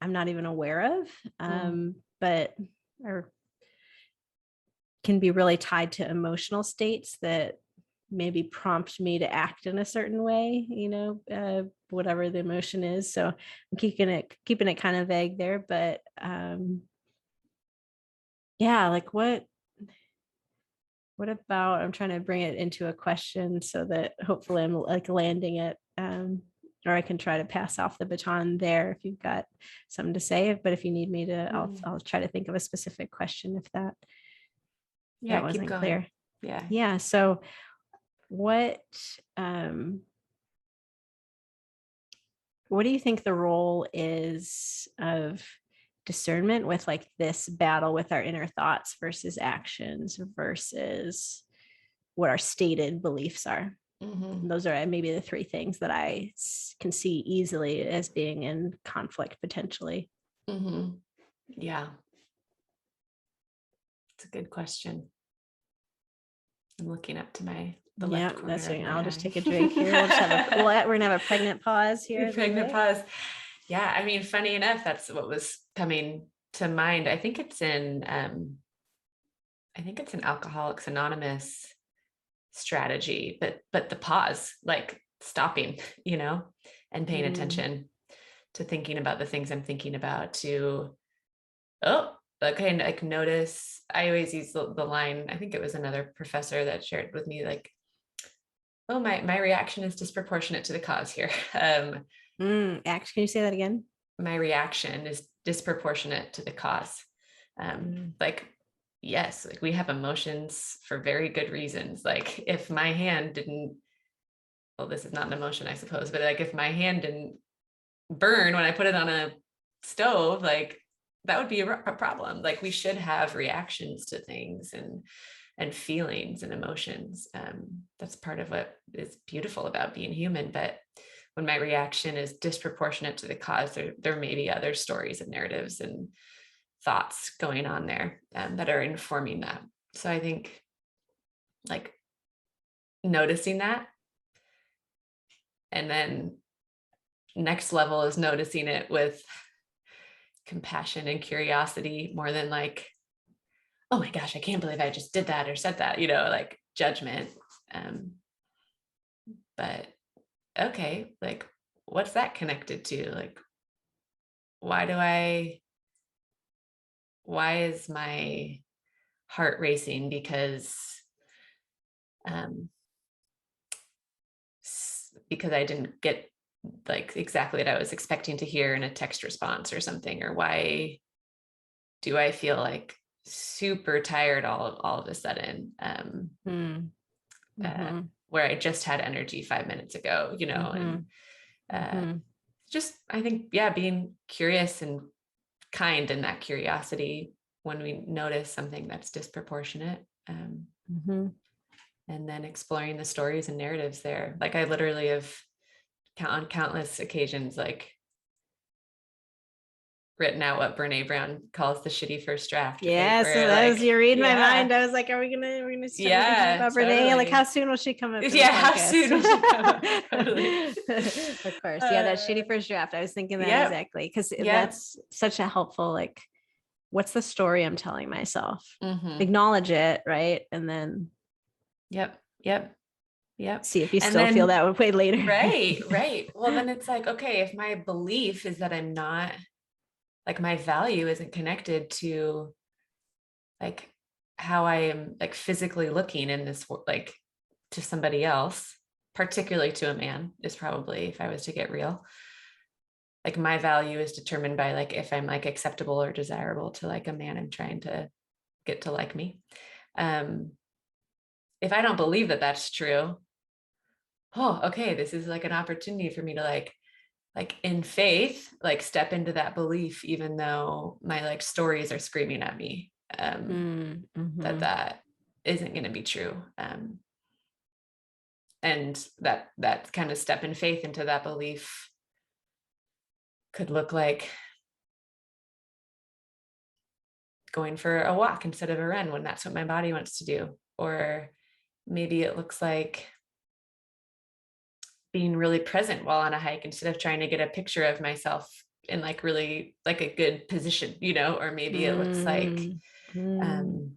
S1: not even aware of, but are can be really tied to emotional states that maybe prompt me to act in a certain way, whatever the emotion is. So I'm keeping it kind of vague there, but yeah, like what about, I'm trying to bring it into a question so that hopefully I'm like landing it, or I can try to pass off the baton there if you've got something to say. But if you need me to, I'll try to think of a specific question if that wasn't clear. Yeah. So what do you think the role is of discernment with like this battle with our inner thoughts versus actions versus what our stated beliefs are? Those are maybe the three things that I can see easily as being in conflict potentially.
S2: Yeah. It's a good question. I'm looking up to the left corner of my
S1: I'll
S2: eye.
S1: just take a drink here. We'll just we're gonna have a pregnant pause here.
S2: Pregnant pause. Yeah, I mean, funny enough, that's what was coming to mind. I think it's in Alcoholics Anonymous strategy, but the pause, like stopping, and paying attention to thinking about the things I'm thinking about, to okay, like notice. I always use the line, I think it was another professor that shared with me, like, oh, my reaction is disproportionate to the cause here.
S1: Can you say that again?
S2: My reaction is disproportionate to the cause. Like, yes, like we have emotions for very good reasons. Like if my hand didn't, well, this is not an emotion, I suppose, but like if my hand didn't burn when I put it on a stove, like that would be a problem. Like we should have reactions to things and feelings and emotions. That's part of what is beautiful about being human. But when my reaction is disproportionate to the cause, there may be other stories and narratives and thoughts going on there that are informing that. So I think like noticing that, and then next level is noticing it with compassion and curiosity more than like, oh my gosh, I can't believe I just did that or said that, like judgment. But okay, like what's that connected to? Like, why is my heart racing? Because I didn't get like exactly what I was expecting to hear in a text response or something, or why do I feel like super tired all of a sudden, where I just had energy 5 minutes ago, and just, I think, being curious and kind in that curiosity when we notice something that's disproportionate. and then exploring the stories and narratives there. Like I literally have on countless occasions, like written out what Brené Brown calls the shitty first draft, right?
S1: Yes,
S2: Where
S1: as
S2: like,
S1: you read my
S2: yeah,
S1: mind, I was like, are we gonna start, we can talk
S2: yeah,
S1: about Brené? Like, how
S2: totally.
S1: soon will she come up in the
S2: Yeah, how soon
S1: podcast?
S2: will she come up? Totally.
S1: Of course. Yeah, that shitty first draft. I was thinking that
S2: Yep,
S1: exactly, because
S2: yep,
S1: that's such a helpful, like, what's the story I'm telling myself?
S2: mm-hmm.
S1: Acknowledge it, right? And then
S2: Yep, yep, yep.
S1: see if you
S2: And
S1: still feel
S2: then,
S1: that way later.
S2: right. Well, then it's like, okay, if my belief is that I'm not, like my value isn't connected to like how I am like physically looking in this, like to somebody else, particularly to a man, is probably, if I was to get real, like my value is determined by like if I'm like acceptable or desirable to like a man I'm trying to get to like me. Um, if I don't believe that that's true, oh, okay, this is like an opportunity for me to like in faith, like step into that belief, even though my like stories are screaming at me that
S1: Mm-hmm.
S2: that isn't going to be true. And that kind of step in faith into that belief could look like going for a walk instead of a run when that's what my body wants to do. Or maybe it looks like being really present while on a hike instead of trying to get a picture of myself in like really like a good position, or maybe it looks like
S1: Mm-hmm.
S2: um,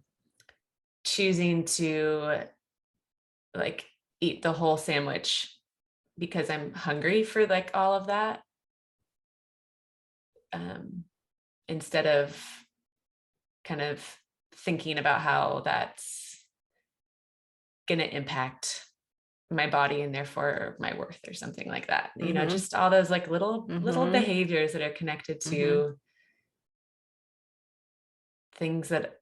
S2: choosing to like eat the whole sandwich because I'm hungry for like all of that, instead of kind of thinking about how that's going to impact my body and therefore my worth or something like that.
S1: Mm-hmm.
S2: Just all those like little
S1: Mm-hmm.
S2: behaviors that are connected
S1: Mm-hmm.
S2: to things that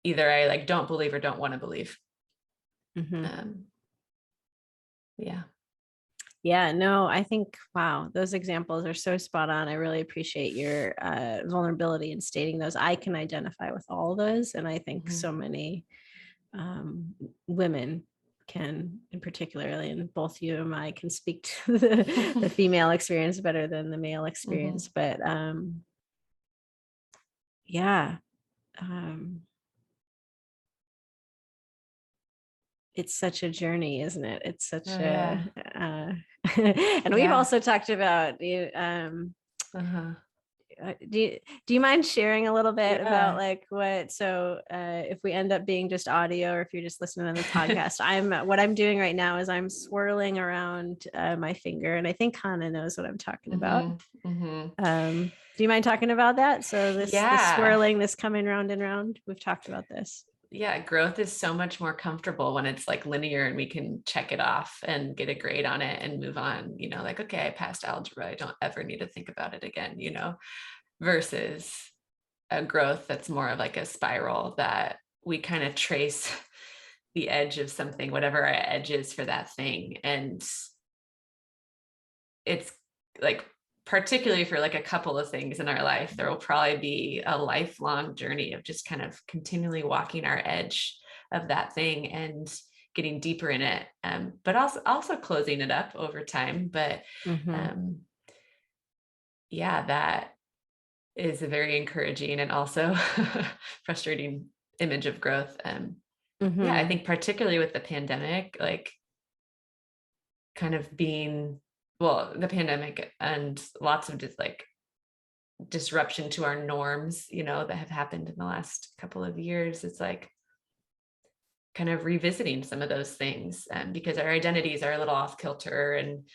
S2: either I like don't believe or don't want to believe.
S1: Mm-hmm.
S2: Um, yeah.
S1: Yeah, no, I think, wow, those examples are so spot on. I really appreciate your vulnerability in stating those. I can identify with all those. And I think
S2: Mm-hmm.
S1: so many um, women can, in particularly, and both you and I can speak to the female experience better than the male
S2: Mm-hmm.
S1: experience. But yeah, um, it's such a journey, isn't it? It's such
S2: Oh
S1: a,
S2: yeah.
S1: and we've
S2: Yeah.
S1: also talked about
S2: Uh-huh.
S1: do you mind sharing a little bit about
S2: Yeah.
S1: like what, so if we end up being just audio or if you're just listening to the podcast, what I'm doing right now is I'm swirling around my finger, and I think Hannah knows what I'm talking about.
S2: Mm-hmm. Mm-hmm.
S1: Do you mind talking about that? So this
S2: Yeah.
S1: swirling, this coming round and round, we've talked about this.
S2: Yeah, growth is so much more comfortable when it's like linear and we can check it off and get a grade on it and move on, like, okay, I passed algebra. I don't ever need to think about it again, versus a growth that's more of like a spiral that we kind of trace the edge of something, whatever our edge is for that thing. And it's like, particularly for like a couple of things in our life, there will probably be a lifelong journey of just kind of continually walking our edge of that thing and getting deeper in it, but also closing it up over time. But
S1: Mm-hmm.
S2: yeah, that is a very encouraging and also frustrating image of growth. Yeah, I
S1: Mm-hmm.
S2: think particularly with the pandemic, like kind of being, well, the pandemic and lots of just like disruption to our norms, that have happened in the last couple of years. It's like kind of revisiting some of those things, because our identities are a little off kilter and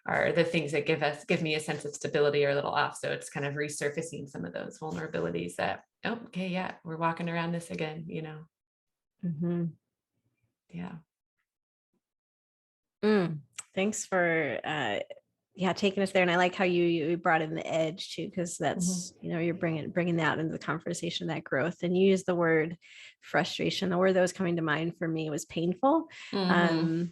S2: are the things that give me a sense of stability are a little off. So it's kind of resurfacing some of those vulnerabilities that, oh, okay, yeah, we're walking around this again,
S1: Mm-hmm.
S2: Yeah.
S1: Thanks for yeah, taking us there. And I like how you brought in the edge too, because
S2: Mm-hmm.
S1: that's, you're bringing that into the conversation, that growth. And you use the word frustration. The word that was coming to mind for me was painful.
S2: Mm-hmm.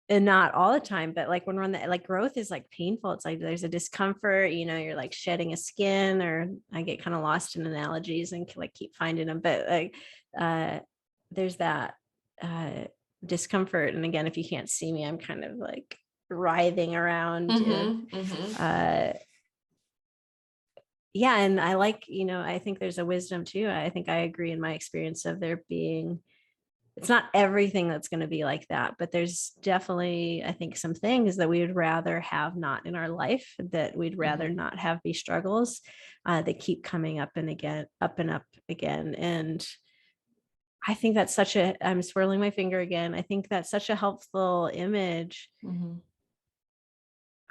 S1: And not all the time, but like when we're on the, like, growth is like painful. It's like there's a discomfort, you're like shedding a skin, or I get kind of lost in analogies and like keep finding them. But like there's that discomfort. And again, if you can't see me, I'm kind of like writhing around. Yeah. And I like, I think there's a wisdom too. I think I agree in my experience of there being, it's not everything that's going to be like that, but there's definitely, I think, some things that we would rather have not in our life, that we'd rather not have be struggles that keep coming up and again, up and up again. And I think that's I'm swirling my finger again. I think that's such a helpful image.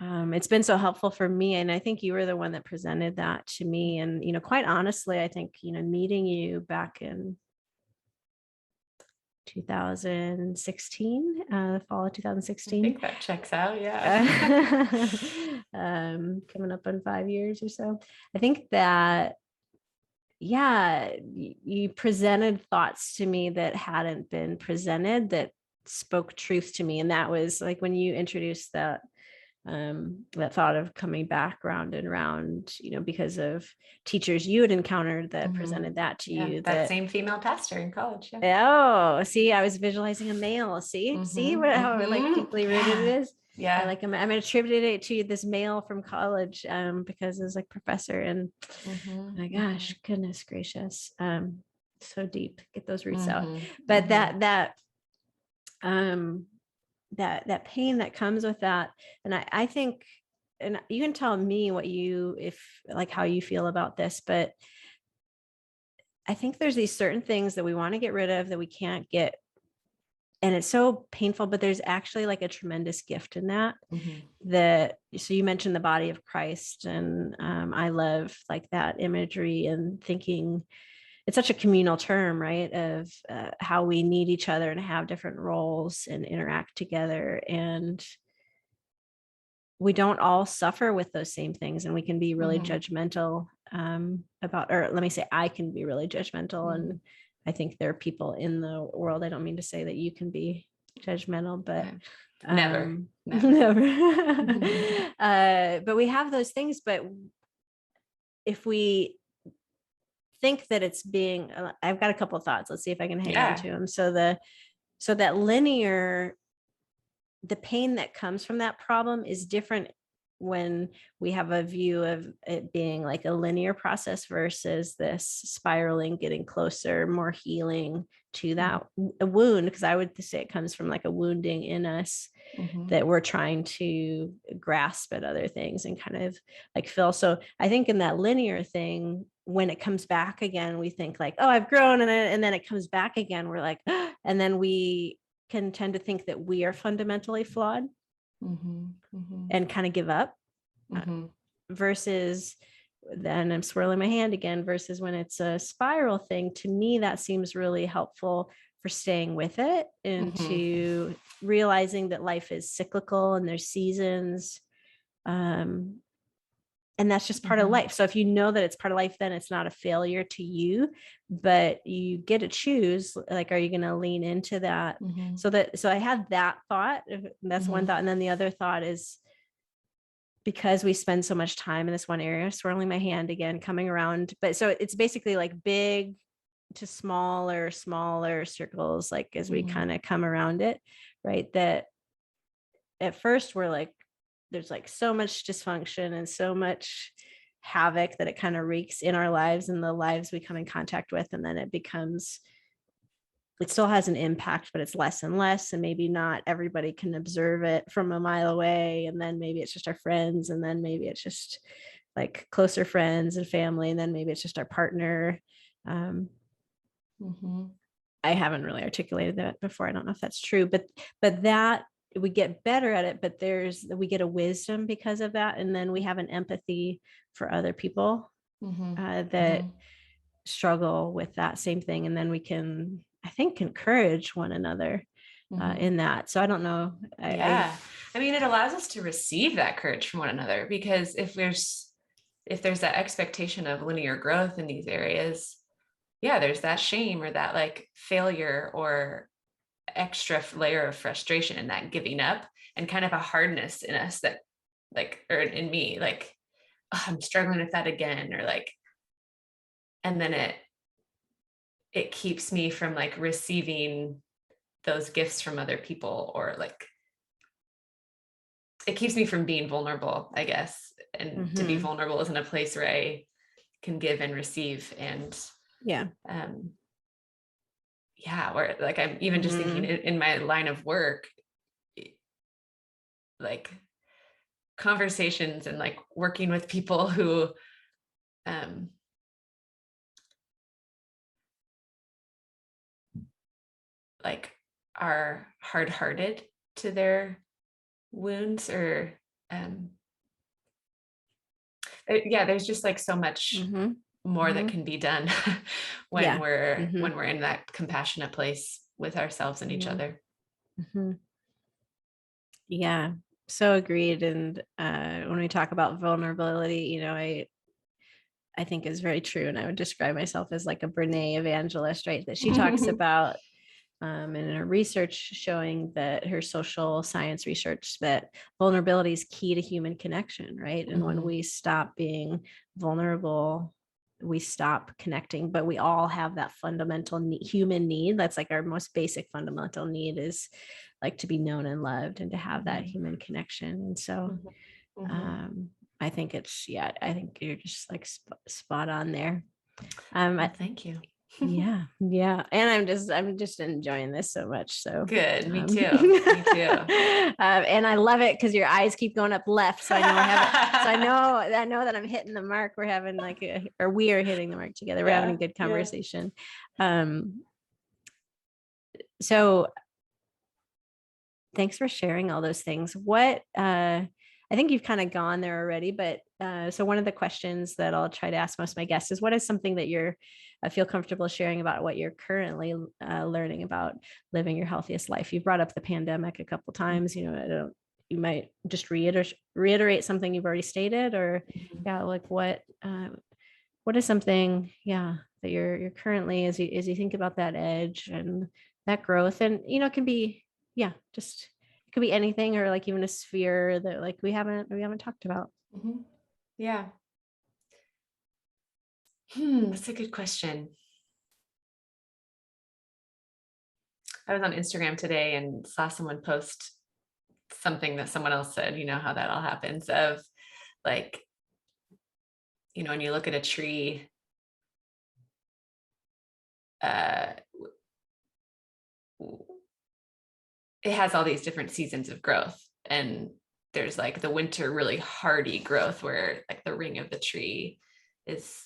S1: It's been so helpful for me. And I think you were the one that presented that to me. And, quite honestly, I think, meeting you back in 2016, fall of 2016.
S2: I think that checks out. Yeah.
S1: Coming up on 5 years or so. I think that, yeah, you presented thoughts to me that hadn't been presented, that spoke truth to me. And that was like when you introduced that thought of coming back round and round, because of teachers you had encountered that presented that to you.
S2: That same female pastor in college.
S1: Oh, see, I was visualizing a male. See how like deeply rooted it is.
S2: Yeah.
S1: I'm attributed it to this male from college because it was like professor, and my gosh, goodness gracious, so deep. Get those roots out. But that pain that comes with that, and I think, and you can tell me how you feel about this, but I think there's these certain things that we want to get rid of that we can't get. And it's so painful, but there's actually like a tremendous gift in that. So you mentioned the body of Christ, and I love like that imagery and thinking it's such a communal term, right? Of how we need each other and have different roles and interact together. And we don't all suffer with those same things, and we can be really judgmental about, or let me say, I can be really judgmental. And I think there are people in the world, I don't mean to say that you can be judgmental, but
S2: never.
S1: But we have those things. But if we think that it's being, I've got a couple of thoughts. Let's see if I can hang on to them. So that linear, the pain that comes from that problem is different when we have a view of it being like a linear process versus this spiraling, getting closer, more healing to that a wound. Because I would say it comes from like a wounding in us that we're trying to grasp at other things and kind of like fill. So I think in that linear thing, when it comes back again, we think like, oh, I've grown. And then it comes back again. We're like, and then we can tend to think that we are fundamentally flawed and kind of give up versus then I'm swirling my hand again, versus when it's a spiral thing. To me, that seems really helpful for staying with it and to realizing that life is cyclical and there's seasons. And that's just part of life. So if you know that it's part of life, then it's not a failure to you, but you get to choose, like, are you going to lean into that? So I had that thought. That's one thought. And then the other thought is, because we spend so much time in this one area, swirling my hand again, coming around. But so it's basically like big to smaller circles, like as we kind of come around it, right? That at first we're like, there's like so much dysfunction and so much havoc that it kind of wreaks in our lives and the lives we come in contact with. And then it still has an impact, but it's less and less. And maybe not everybody can observe it from a mile away. And then maybe it's just our friends. And then maybe it's just like closer friends and family. And then maybe it's just our partner. I haven't really articulated that before. I don't know if that's true, but that we get better at it, but we get a wisdom because of that. And then we have an empathy for other people that struggle with that same thing. And then we can, I think, encourage one another in that. So I don't know.
S2: I mean, it allows us to receive that courage from one another, because if there's that expectation of linear growth in these areas, there's that shame or that like failure or extra layer of frustration and that giving up and kind of a hardness in us that like, or in me, like, oh, I'm struggling with that again, or like, and then it keeps me from like receiving those gifts from other people, or like it keeps me from being vulnerable, I guess. And to be
S1: Mm-hmm.
S2: vulnerable is in a place where I can give and receive. And
S1: Yeah.
S2: yeah, or like I'm even just thinking
S1: Mm-hmm.
S2: in my line of work, like conversations and like working with people who um like are hard-hearted to their wounds, or um yeah, there's just like so much
S1: Mm-hmm.
S2: more that
S1: Mm-hmm.
S2: can be done
S1: Yeah. Mm-hmm.
S2: when we're in that compassionate place with ourselves and each
S1: Mm-hmm.
S2: other.
S1: Mm-hmm. Yeah. So agreed. And when we talk about vulnerability, I think is very true. And I would describe myself as like a Brené evangelist, right? That she talks about in her research showing that her social science research that vulnerability is key to human connection, right? And when
S2: Mhm.
S1: we stop being vulnerable, we stop connecting. But we all have that fundamental human need. That's like our most basic fundamental need, is like to be known and loved and to have that
S2: Mhm.
S1: human connection. And so
S2: Mhm. Mhm.
S1: um, I think you're just like spot on there.
S2: Well, thank you.
S1: Yeah, yeah. And I'm just enjoying this so much. So
S2: Good. Me
S1: um,
S2: too. Me too.
S1: and I love it because your eyes keep going up left. So I know I have it. So I know that I'm hitting the mark. We're having like or we are hitting the mark together. We're having a
S2: Yeah.
S1: good
S2: Yeah.
S1: conversation. Um, so thanks for sharing all those things. What I think you've kind of gone there already, but so one of the questions that I'll try to ask most of my guests is, what is something that you're feel comfortable sharing about what you're currently learning about living your healthiest life? You brought up the pandemic a couple times. You might just reiterate something you've already stated, or
S2: Mhm.
S1: yeah, like what is something, yeah, that you're currently, as you think about that edge and that growth, and it can be, yeah, just it could be anything, or like even a sphere that like we haven't talked about.
S2: Mhm. Yeah. That's a good question. I was on Instagram today and saw someone post something that someone else said, you know how that all happens, of like, when you look at a tree, uh, it has all these different seasons of growth. And there's like the winter, really hardy growth where like the ring of the tree is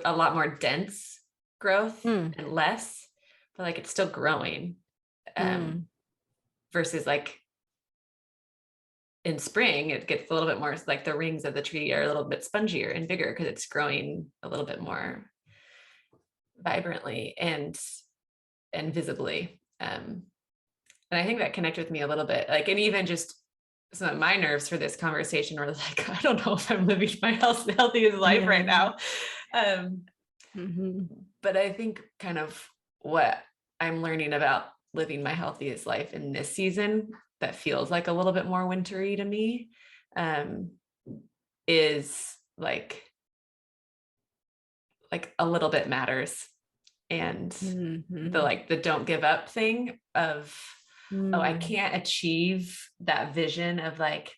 S2: a lot more dense growth
S1: Mm,
S2: and less, but like it's still growing. Um,
S1: mm,
S2: versus like in spring, it gets a little bit more like the rings of the tree are a little bit spongier and bigger because it's growing a little bit more vibrantly and visibly. And I think that connected with me a little bit, like, and even just some of my nerves for this conversation were like, I don't know if I'm living my healthiest life right
S1: yeah.
S2: now. Um,
S1: Hmm.
S2: but I think kind of what I'm learning about living my healthiest life in this season that feels like a little bit more wintry to me, um, is like a little bit matters. And
S1: Hmm.
S2: the don't give up thing of, oh, I
S1: Mm,
S2: can't achieve that vision of like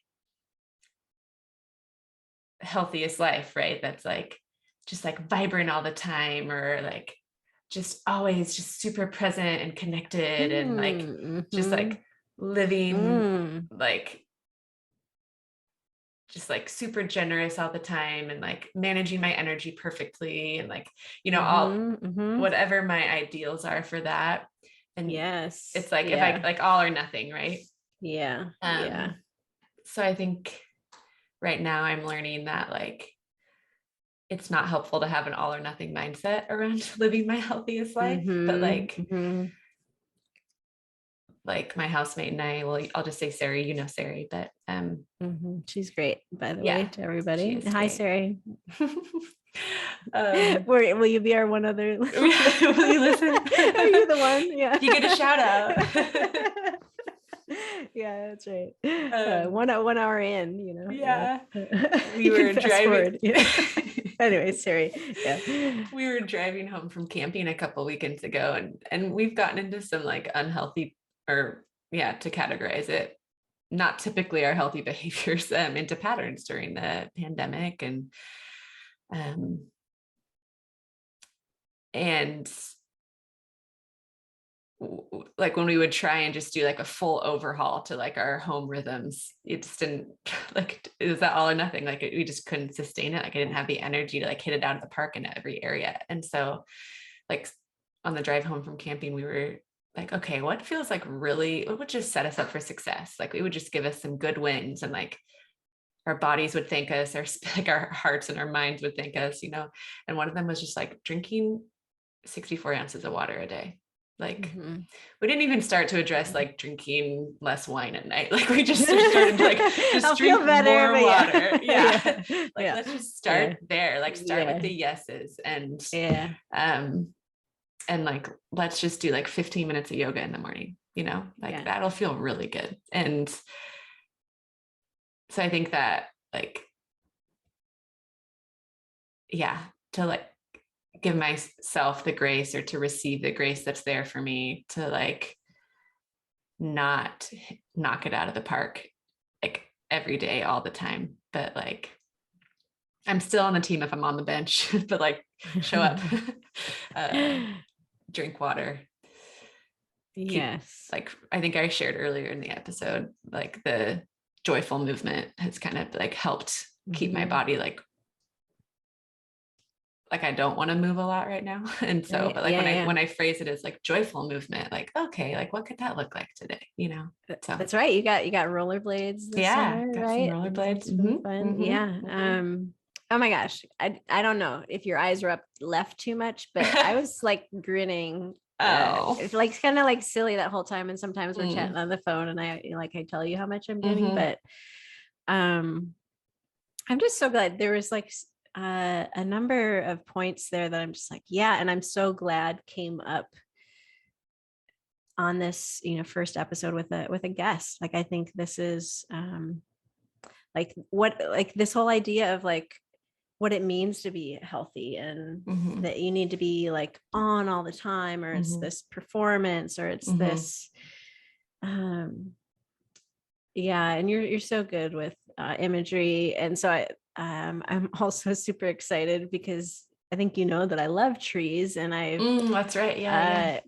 S2: healthiest life, right? That's like just like vibrant all the time, or like just always just super present and connected, and like just
S1: mm-hmm.
S2: like living
S1: Mm,
S2: like just like super generous all the time, and like managing my energy perfectly, and like all
S1: mm-hmm, mm-hmm.
S2: whatever my ideals are for that. And
S1: Yes.
S2: it's like if I
S1: Yeah.
S2: like all or nothing, right?
S1: Yeah. Yeah.
S2: um so I think right now I'm learning that like it's not helpful to have an all or nothing mindset around living my healthiest life, but
S1: Mhm, mhm,
S2: like my housemate and I, well, I'll just say Sari, Sari, but
S1: mhm. She's great, by the way,
S2: yeah,
S1: to
S2: she
S1: everybody.
S2: is
S1: Hi,
S2: great.
S1: Sari.
S2: um
S1: Will you be our one other?
S2: will you listen?
S1: Are you the one? Yeah.
S2: You get a shout out.
S1: Yeah, that's right.
S2: um
S1: 1 hour in, yeah.
S2: yeah, we
S1: You can
S2: were
S1: fast
S2: driving.
S1: forward. Yeah. Anyway, sorry. Yeah.
S2: We were driving home from camping a couple weekends ago, and we've gotten into some like unhealthy, or to categorize it, not typically our healthy behaviors into patterns during the pandemic. And like when we would try and just do like a full overhaul to like our home rhythms, it just didn't like, it was that all or nothing. Like we just couldn't sustain it. Like I didn't have the energy to like hit it out of the park in every area. And so like on the drive home from camping, we were like, okay, what feels like really, what would just set us up for success? Like it would just give us some good wins, and like our bodies would thank us, like our hearts and our minds would thank us, And one of them was just like drinking 64 ounces of water a day. Like we didn't even start to address like drinking less wine at night. Like we just started like just drink more water. Yeah. Like let's just start there. Like start with the yeses, and and like let's just do like 15 minutes of yoga in the morning, that'll feel really good. And so I think that like to like give myself the grace, or to receive the grace that's there for me, to like not knock it out of the park like every day all the time, but like I'm still on the team if I'm on the bench, but like show up, drink water.
S1: Yes.
S2: Like I think I shared earlier in the episode, like the joyful movement has kind of like helped keep my body like I don't want to move a lot right now. And so, but like when I phrase it as like joyful movement, like, okay, like what could that look like today? So
S1: that's right. You got rollerblades this summer,
S2: got
S1: right?
S2: some rollerblades.
S1: It's been fun. Yeah. Oh my gosh. I don't know if your eyes were up left too much, but I was like grinning. It's like kind of like silly that whole time. And sometimes we're chatting on the phone and I tell you how much I'm grinning, but I'm just so glad there was like a number of points there that I'm just like, and I'm so glad came up on this, first episode with a guest. Like, I think this is like this whole idea of like what it means to be healthy, and that you need to be like on all the time, or it's this performance, or it's this, and you're so good with imagery. And so I'm also super excited because I think that I love trees, and
S2: that's right.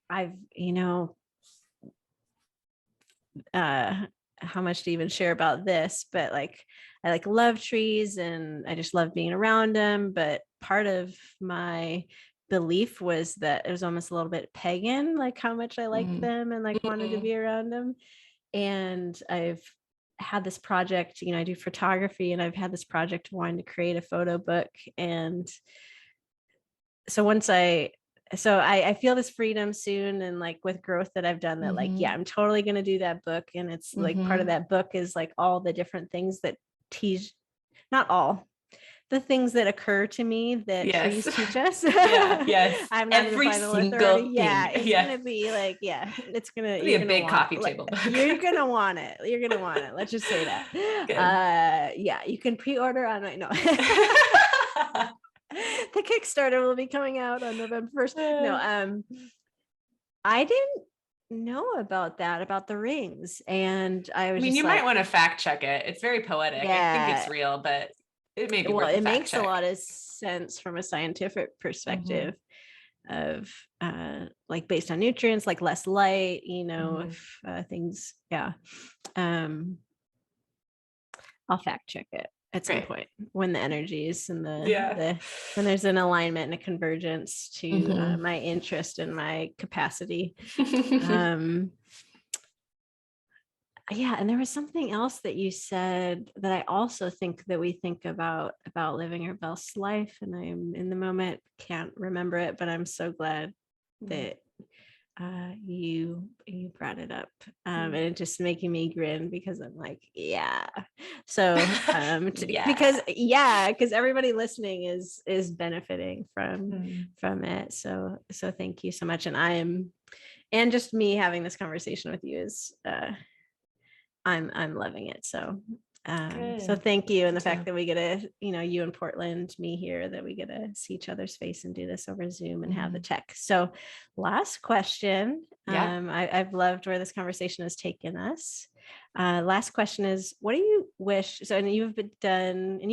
S1: I've how much to even share about this, but like I like love trees and I just love being around them. But part of my belief was that it was almost a little bit pagan, like how much I liked them and like wanted to be around them. And I've had this project, I do photography, and I've had this project wanting to create a photo book. And so I feel this freedom soon, and like with growth that I've done, that like, I'm totally going to do that book. And it's like part of that book is like all the different things that not all the things that occur to me that trees teach us.
S2: Yes.
S1: I'm not the final authority. It's going to be like, it's going to
S2: be a big coffee table book.
S1: You're going to want it. Let's just say that. You can pre-order on right now. The Kickstarter will be coming out on November 1st. No, I didn't know about the rings, and I was
S2: you might want to fact check it. It's very poetic. I think it's real, but it may be worth a fact
S1: makes
S2: check.
S1: A lot of sense from a scientific perspective of like based on nutrients, like less light, if things I'll fact check it at some point when the energies and when there's an alignment and a convergence to my interest and my capacity. And there was something else that you said that I also think that we think about living our best life, and I'm in the moment can't remember it, but I'm so glad that you brought it up, and it just making me grin because I'm like, so because everybody listening is benefiting from it, so thank you so much. And just me having this conversation with you is I'm loving it, so So
S2: Good.
S1: thank you. And the
S2: Too.
S1: fact that we get to, you in Portland, me here, that we get to see each other's face and do this over Zoom and have the tech. So last question.
S2: Yeah.
S1: I've loved where this conversation has taken us. Last question is, what do you wish? So, and you've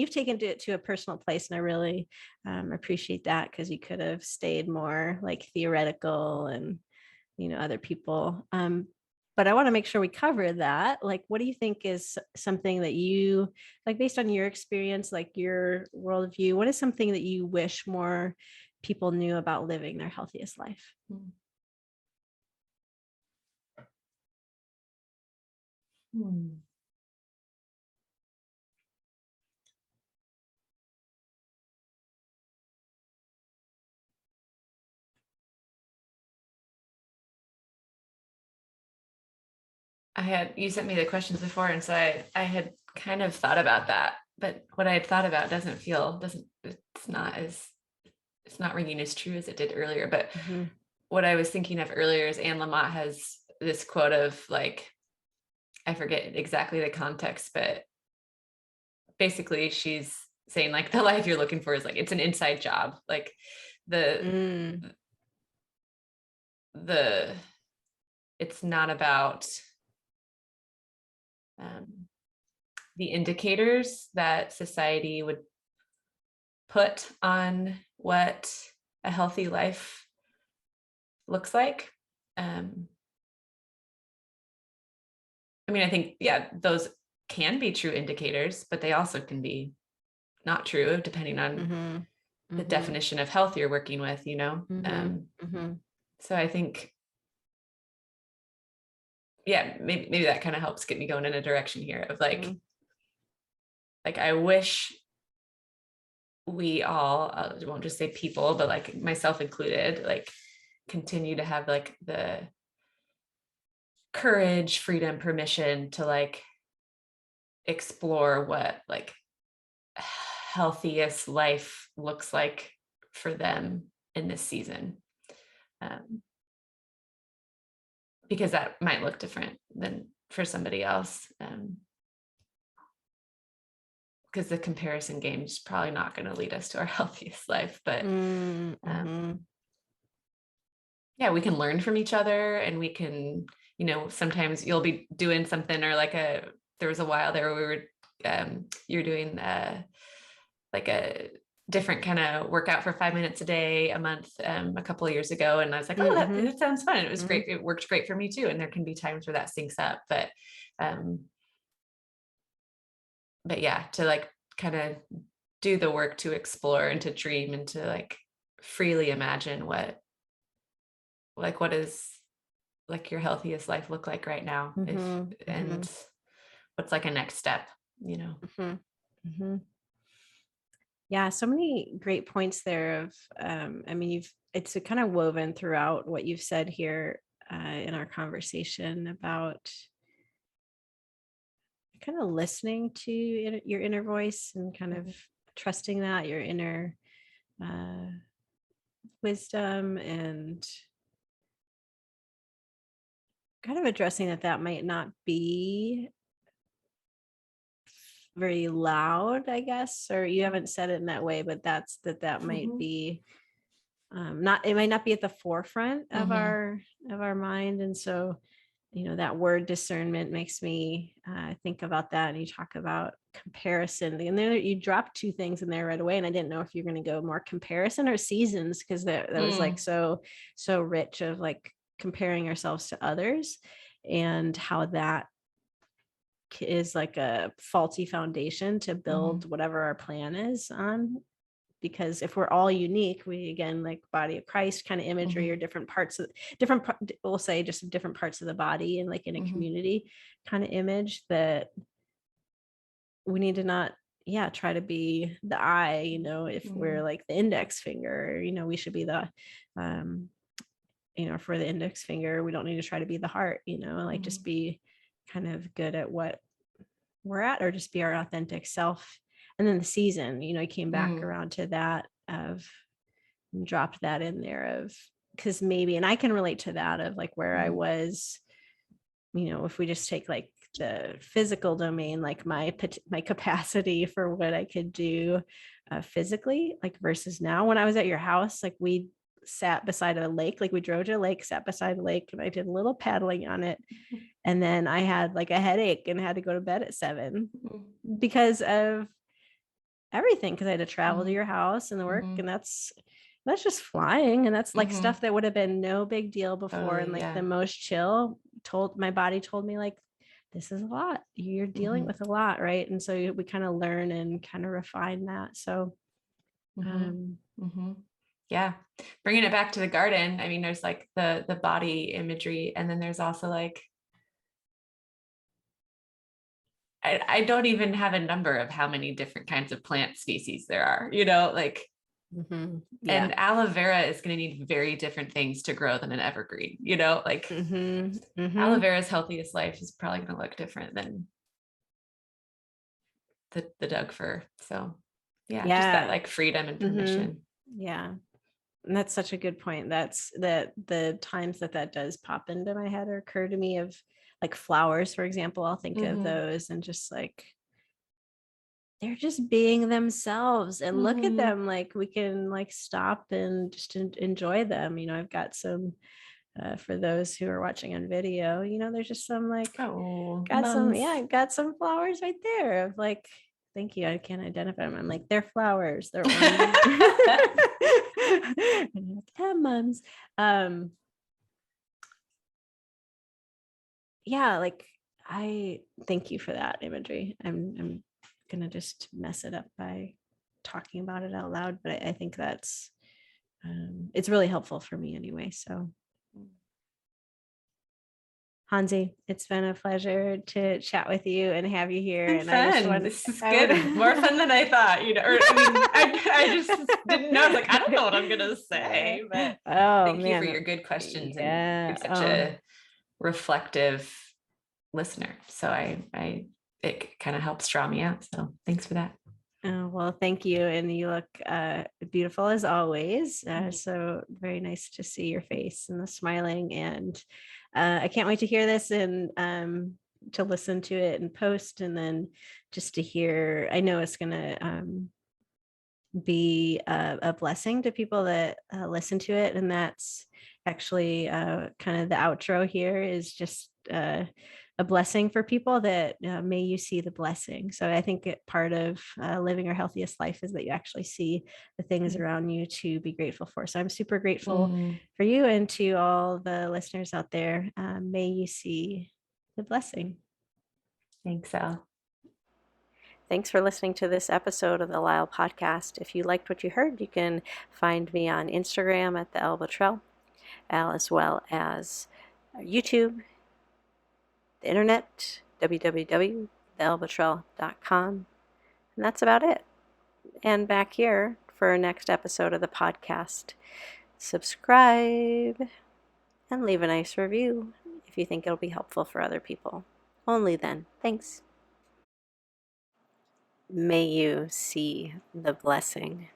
S1: taken it to a personal place, and I really appreciate that, because you could have stayed more like theoretical and, other people. But I want to make sure we cover that. Like, what do you think is something that you, like, based on your experience, like your worldview, what is something that you wish more people knew about living their healthiest life?
S2: You sent me the questions before, and so I had kind of thought about that, but what I had thought about it's not ringing as true as it did earlier. But what I was thinking of earlier is Anne Lamott has this quote of, like, I forget exactly the context, but basically she's saying, like, the life you're looking for is like, it's an inside job. Like the it's not about the indicators that society would put on what a healthy life looks like. I mean, I think, yeah, those can be true indicators, but they also can be not true, depending on the definition of health you're working with, So I think, yeah, maybe that kind of helps get me going in a direction here of like I wish we all, I won't just say people, but like myself included, like continue to have like the courage, freedom, permission to like explore what like healthiest life looks like for them in this season. Because that might look different than for somebody else. Because the comparison game is probably not going to lead us to our healthiest life, but yeah, we can learn from each other, and we can, sometimes you'll be doing something, or like there was a while there where we were, you're doing like a different kind of workout for 5 minutes a day, a month, a couple of years ago. And I was like, oh, that sounds fun. It was great. It worked great for me too. And there can be times where that syncs up, but yeah, to like kind of do the work to explore and to dream and to like freely imagine what is like your healthiest life look like right now, and what's like a next step,
S1: Yeah, so many great points there of I mean, it's kind of woven throughout what you've said here in our conversation about kind of listening to your inner voice and kind of trusting that your inner wisdom, and kind of addressing that might not be very loud, I guess, or you haven't said it in that way, but that might be it might not be at the forefront of our mind. And so, that word discernment makes me think about that. And you talk about comparison, and then you dropped two things in there right away, and I didn't know if you're going to go more comparison or seasons, because that was like so rich of like comparing ourselves to others, and how that is like a faulty foundation to build whatever our plan is on. Because if we're all unique, we, again, like body of Christ kind of imagery, or different parts of we'll say just different parts of the body, and like in a community kind of image, that we need to not try to be the eye, if we're like the index finger, we should be the for the index finger, we don't need to try to be the heart, like just be kind of good at what we're at, or just be our authentic self. And then the season, I came back around to that, of dropped that in there, of because maybe, and I can relate to that, of like where I was, if we just take like the physical domain, like my capacity for what I could do physically, like versus now. When I was at your house, like we sat beside a lake, like we drove to a lake, sat beside a lake, and I did a little paddling on it. And then I had like a headache and had to go to bed at 7 because of everything, because I had to travel to your house and the work, and that's just flying, and that's like stuff that would have been no big deal before.
S2: Totally,
S1: and like
S2: yeah.
S1: the most chill, my body told me like, this is a lot, you're dealing with a lot, right? And so we kind of learn and kind of refine that. So
S2: yeah, bringing it back to the garden, I mean, there's like the body imagery, and then there's also like, I don't even have a number of how many different kinds of plant species there are, like,
S1: yeah.
S2: And aloe vera is going to need very different things to grow than an evergreen, like aloe vera's healthiest life is probably going to look different than the Doug fir. So yeah, just that like freedom and permission.
S1: Yeah. And that's such a good point. That's the times that does pop into my head or occur to me, of like flowers, for example. I'll think of those and just like, they're just being themselves, and look at them. Like we can like stop and just enjoy them. I've got some, for those who are watching on video, there's just some like, I've got some flowers right there of like, thank you. I can't identify them. I'm like, they're flowers. They're orange. Yeah, mums. Yeah, like I thank you for that imagery. I'm gonna just mess it up by talking about it out loud, but I think that's it's really helpful for me anyway. So Hansi, it's been a pleasure to chat with you and have you here. And
S2: fun.
S1: I just want,
S2: this is good. More fun than I thought. Or I mean, I just didn't know. I was like, I don't know what I'm gonna say. But thank you for your good questions. And you're such a reflective listener. So it kind of helps draw me out. So thanks for that.
S1: Oh, well, thank you. And you look beautiful as always. So very nice to see your face and the smiling. And I can't wait to hear this and to listen to it and post. And then just to hear, I know it's going to be a blessing to people that listen to it. And that's actually kind of the outro here, is just a blessing for people, that may you see the blessing. So I think part of living your healthiest life is that you actually see the things around you to be grateful for. So I'm super grateful for you, and to all the listeners out there. May you see the blessing.
S2: Thanks, Elle.
S1: Thanks for listening to this episode of the LYHL podcast. If you liked what you heard, you can find me on Instagram at the Elle Bottrell, as well as YouTube, the internet, www.theellebottrell.com. And that's about it. And back here for our next episode of the podcast. Subscribe and leave a nice review if you think it'll be helpful for other people. Only then. Thanks. May you see the blessing.